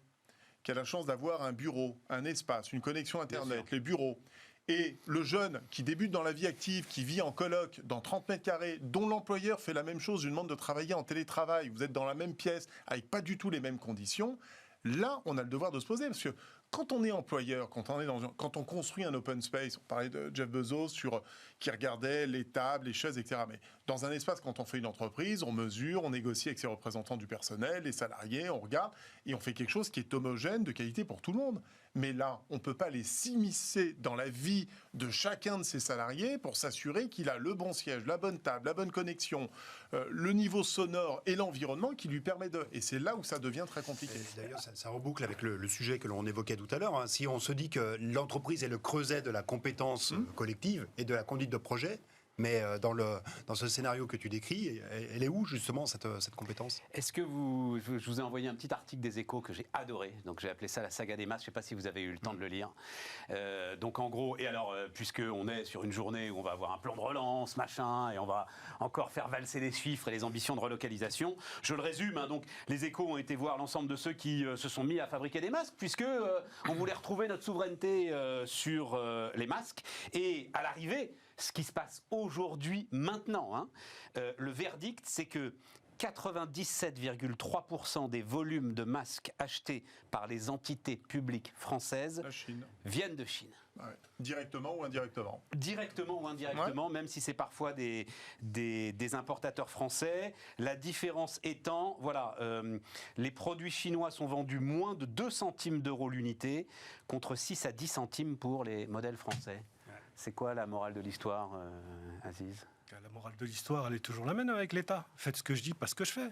qui a la chance d'avoir un bureau, un espace, une connexion Internet, les bureaux, et le jeune qui débute dans la vie active, qui vit en coloc dans 30 mètres carrés, dont l'employeur fait la même chose, lui demande de travailler en télétravail, vous êtes dans la même pièce, avec pas du tout les mêmes conditions, là, on a le devoir de se poser, parce que quand on est employeur, quand on construit un open space, on parlait de Jeff Bezos qui regardait les tables, les chaises, etc. Mais dans un espace, quand on fait une entreprise, on mesure, on négocie avec ses représentants du personnel, les salariés, on regarde, et on fait quelque chose qui est homogène, de qualité pour tout le monde. Mais là, on ne peut pas les s'immiscer dans la vie de chacun de ses salariés pour s'assurer qu'il a le bon siège, la bonne table, la bonne connexion, le niveau sonore et l'environnement qui lui permet de... Et c'est là où ça devient très compliqué. D'ailleurs, ça reboucle avec le sujet que l'on évoquait tout à l'heure. Hein. Si on se dit que l'entreprise est le creuset de la compétence collective et de la conduite de projet, mais dans ce scénario que tu décris, elle est où justement cette compétence? Est-ce que je vous ai envoyé un petit article des Échos que j'ai adoré, donc j'ai appelé ça la saga des masques, je ne sais pas si vous avez eu le temps de le lire. Donc en gros, et alors puisqu'on est sur une journée où on va avoir un plan de relance, machin, et on va encore faire valser les chiffres et les ambitions de relocalisation, je le résume, hein, donc les Échos ont été voir l'ensemble de ceux qui se sont mis à fabriquer des masques, puisque on voulait retrouver notre souveraineté sur les masques, et à l'arrivée, ce qui se passe aujourd'hui, maintenant, hein, le verdict, c'est que 97,3% des volumes de masques achetés par les entités publiques françaises viennent de Chine. Ouais. Directement ou indirectement? Directement ou indirectement, même si c'est parfois des importateurs français. La différence étant, voilà, les produits chinois sont vendus moins de 2 centimes d'euros l'unité, contre 6 à 10 centimes pour les modèles français. C'est quoi la morale de l'histoire, Aziz? La morale de l'histoire, elle est toujours la même avec l'État. Faites ce que je dis, pas ce que je fais.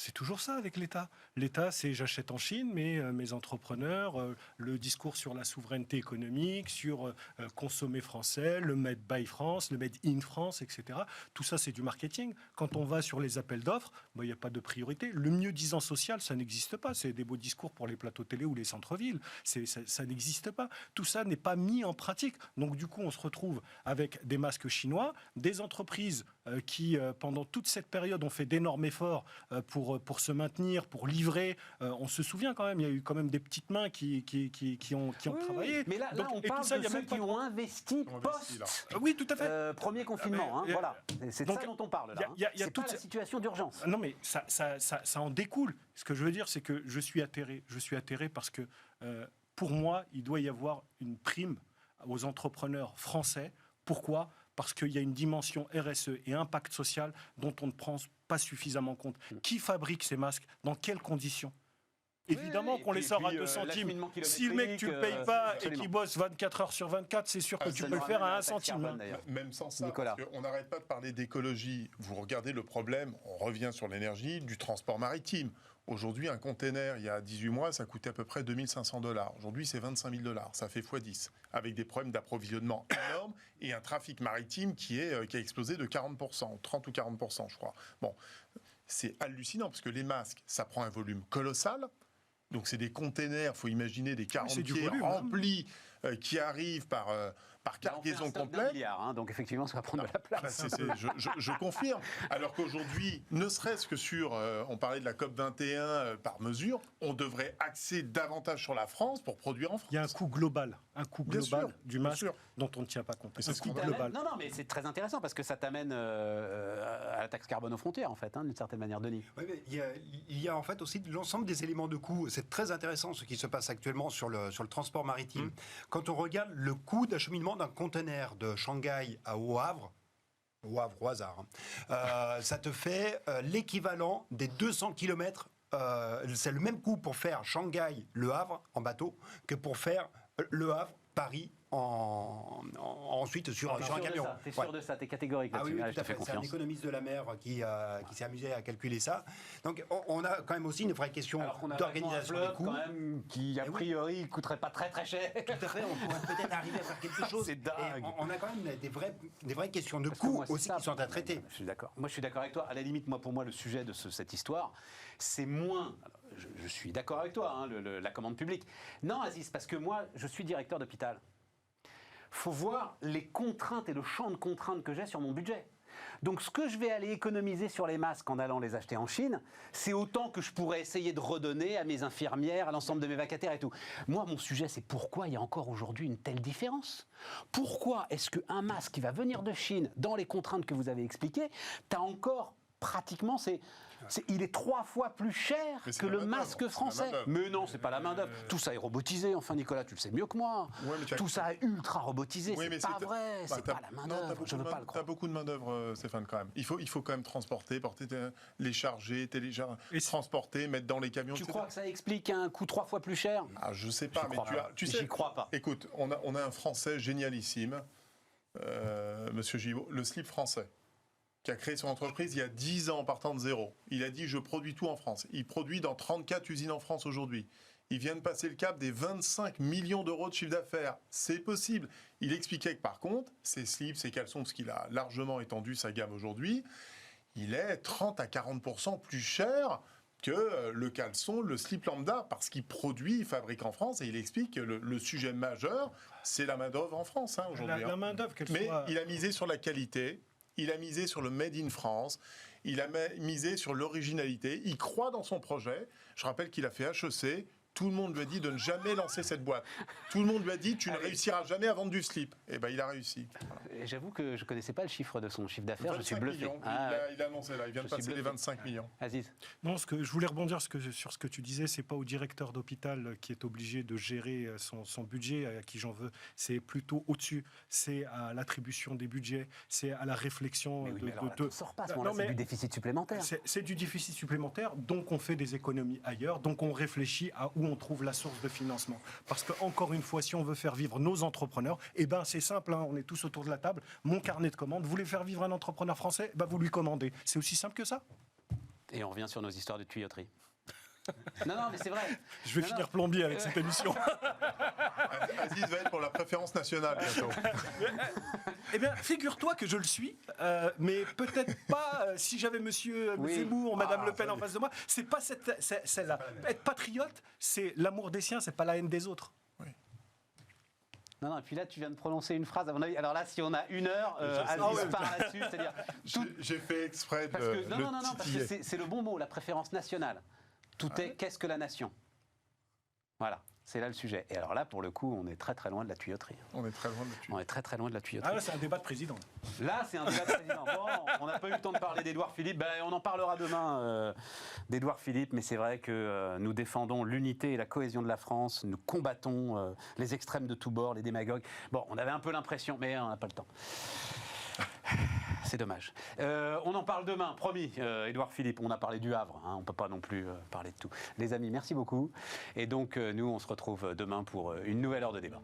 C'est toujours ça avec l'État. L'État, c'est j'achète en Chine, mais mes entrepreneurs, le discours sur la souveraineté économique, sur consommer français, le Made by France, le Made in France, etc. Tout ça, c'est du marketing. Quand on va sur les appels d'offres, il n'y a pas de priorité. Le mieux-disant social, ça n'existe pas. C'est des beaux discours pour les plateaux télé ou les centres-villes. Ça n'existe pas. Tout ça n'est pas mis en pratique. Donc du coup, on se retrouve avec des masques chinois, des entreprises qui, pendant toute cette période, ont fait d'énormes efforts pour se maintenir, pour livrer. On se souvient quand même, il y a eu quand même des petites mains qui ont travaillé. Mais là, on parle de ceux qui ont investi post. Oui, tout à fait. Premier confinement, voilà. C'est de ça dont on parle là. C'est pas la situation d'urgence. Non, mais ça en découle. Ce que je veux dire, c'est que je suis atterré. Je suis atterré parce que, pour moi, il doit y avoir une prime aux entrepreneurs français. Pourquoi ? Parce qu'il y a une dimension RSE et impact social dont on ne prend pas suffisamment compte. Qui fabrique ces masques? Dans quelles conditions? Évidemment qu'on les sort à 2 centimes. Si le mec, tu ne le payes pas et qu'il bosse 24 heures sur 24, c'est sûr que tu peux le faire à 1 centime. Même sans ça, Nicolas. parce qu'on n'arrête pas de parler d'écologie. Vous regardez le problème, on revient sur l'énergie, du transport maritime. Aujourd'hui, un container, il y a 18 mois, ça coûtait à peu près 2 500 $. Aujourd'hui, c'est 25 000 $. Ça fait x10, avec des problèmes d'approvisionnement énormes et un trafic maritime qui a explosé de 40%, 30 ou 40%, je crois. Bon, c'est hallucinant, parce que les masques, ça prend un volume colossal. Donc, c'est des containers, il faut imaginer des 40 pieds remplis qui arrivent par cargaison complète. Milliard, donc effectivement, ça va prendre de la place. Je confirme. Alors qu'aujourd'hui, ne serait-ce que sur, on parlait de la COP21 par mesure, on devrait axer davantage sur la France pour produire en France. Il y a un coût global du masque dont on ne tient pas compte. Non, mais c'est très intéressant parce que ça t'amène à la taxe carbone aux frontières, en fait, d'une certaine manière, Denis. Oui, mais il y a en fait aussi l'ensemble des éléments de coût. C'est très intéressant ce qui se passe actuellement sur le transport maritime. Quand on regarde le coût d'acheminement d'un conteneur de Shanghai au Havre, au Havre, au hasard, ça te fait l'équivalent des 200 km. C'est le même coût pour faire Shanghai-Le Havre en bateau que pour faire Le Havre-Paris ensuite sur un camion. T'es sûr de ça, t'es catégorique Ah là-dessus. oui, Ah, tout je à te fais fait. C'est un confiance. économiste de la mer qui s'est amusé à calculer ça. Donc on a quand même aussi une vraie question Alors qu'on a d'organisation des un fleuve, coûts. quand même, qui a priori coûterait pas très très cher. Tout à fait, on pourrait peut-être arriver à faire quelque chose. C'est dingue. Et on a quand même des vraies questions de Parce que coûts moi, c'est aussi ça. qui sont à traiter. Je suis d'accord. Moi, je suis d'accord avec toi. À la limite, pour moi, le sujet de cette histoire, c'est moins. Alors, je suis d'accord avec toi, hein, la commande publique. Non, Aziz, parce que moi, je suis directeur d'hôpital. Faut voir les contraintes et le champ de contraintes que j'ai sur mon budget. Donc ce que je vais aller économiser sur les masques en allant les acheter en Chine, c'est autant que je pourrais essayer de redonner à mes infirmières, à l'ensemble de mes vacataires et tout. Moi, mon sujet, c'est pourquoi il y a encore aujourd'hui une telle différence. Pourquoi est-ce qu'un masque qui va venir de Chine, dans les contraintes que vous avez expliquées, t'as encore pratiquement... il est 3 fois plus cher que le masque français. Mais non, c'est pas la main-d'œuvre. Tout ça est robotisé, enfin, Nicolas, tu le sais mieux que moi. Tout ça est ultra robotisé. C'est pas vrai. C'est pas la main-d'œuvre. Je veux pas le croire. T'as beaucoup de main-d'œuvre, Stéphane, quand même. Il faut quand même transporter, les charger, transporter, mettre dans les camions. Tu etc. crois que ça explique un coût 3 fois plus cher? Je sais pas, mais tu sais. J'y crois pas. Écoute, on a un Français génialissime, Monsieur Gibault, le slip français, qui a créé son entreprise il y a 10 ans en partant de zéro. Il a dit « je produis tout en France ». Il produit dans 34 usines en France aujourd'hui. Il vient de passer le cap des 25 millions d'euros de chiffre d'affaires. C'est possible. Il expliquait que par contre, ses slips, ses caleçons, parce qu'il a largement étendu sa gamme aujourd'hui, il est 30 à 40% plus cher que le caleçon, le slip lambda, parce qu'il produit, il fabrique en France, et il explique que le sujet majeur, c'est la main-d'œuvre en France aujourd'hui. La main-d'œuvre, Mais il a misé sur la qualité. Il a misé sur le Made in France, il a misé sur l'originalité, il croit dans son projet. Je rappelle qu'il a fait HEC, tout le monde lui a dit de ne jamais lancer cette boîte. Tout le monde lui a dit tu ne réussiras jamais à vendre du slip. Et bien il a réussi. J'avoue que je ne connaissais pas le chiffre de son chiffre d'affaires, je suis bluffé. Millions. Il a annoncé là, il vient de passer les 25 millions. Aziz. Non, je voulais rebondir sur ce que tu disais, c'est pas au directeur d'hôpital qui est obligé de gérer son budget, à qui j'en veux, c'est plutôt au-dessus, c'est à l'attribution des budgets, c'est à la réflexion on sort pas à ce moment-là, c'est du déficit supplémentaire. C'est du déficit supplémentaire, donc on fait des économies ailleurs, donc on réfléchit à où on trouve la source de financement. Parce que, encore une fois, si on veut faire vivre nos entrepreneurs, eh ben c'est simple, on est tous autour de la table, mon carnet de commandes, vous voulez faire vivre un entrepreneur français, vous lui commandez. C'est aussi simple que ça. Et on revient sur nos histoires de tuyauterie. Non, mais c'est vrai. Je vais finir plombier avec cette émission. Aziz va être pour la préférence nationale bientôt. Eh bien, figure-toi que je le suis, mais peut-être pas si j'avais Monsieur Zemmour, Madame Le Pen en face de moi. C'est pas celle-là. Être patriote, c'est l'amour des siens, c'est pas la haine des autres. Non, et puis là, tu viens de prononcer une phrase, à mon avis. Alors là, si on a 1 heure, Aziz part là-dessus, c'est-à-dire... J'ai fait exprès de Non, parce que c'est le bon mot, la préférence nationale. Tout est qu'est-ce que la nation? Voilà, c'est là le sujet. Et alors là, pour le coup, on est très très loin de la tuyauterie. On est très loin de la tuyauterie. On est très très loin de la tuyauterie. Ah là, c'est un débat de président. Là, c'est un débat de président. Bon, on n'a pas eu le temps de parler d'Édouard Philippe. On en parlera demain d'Édouard Philippe, mais c'est vrai que nous défendons l'unité et la cohésion de la France. Nous combattons les extrêmes de tous bords, les démagogues. Bon, on avait un peu l'impression, mais on n'a pas le temps. C'est dommage. On en parle demain, promis, Édouard Philippe. On a parlé du Havre, on ne peut pas non plus parler de tout. Les amis, merci beaucoup. Et donc, nous, on se retrouve demain pour une nouvelle heure de débat.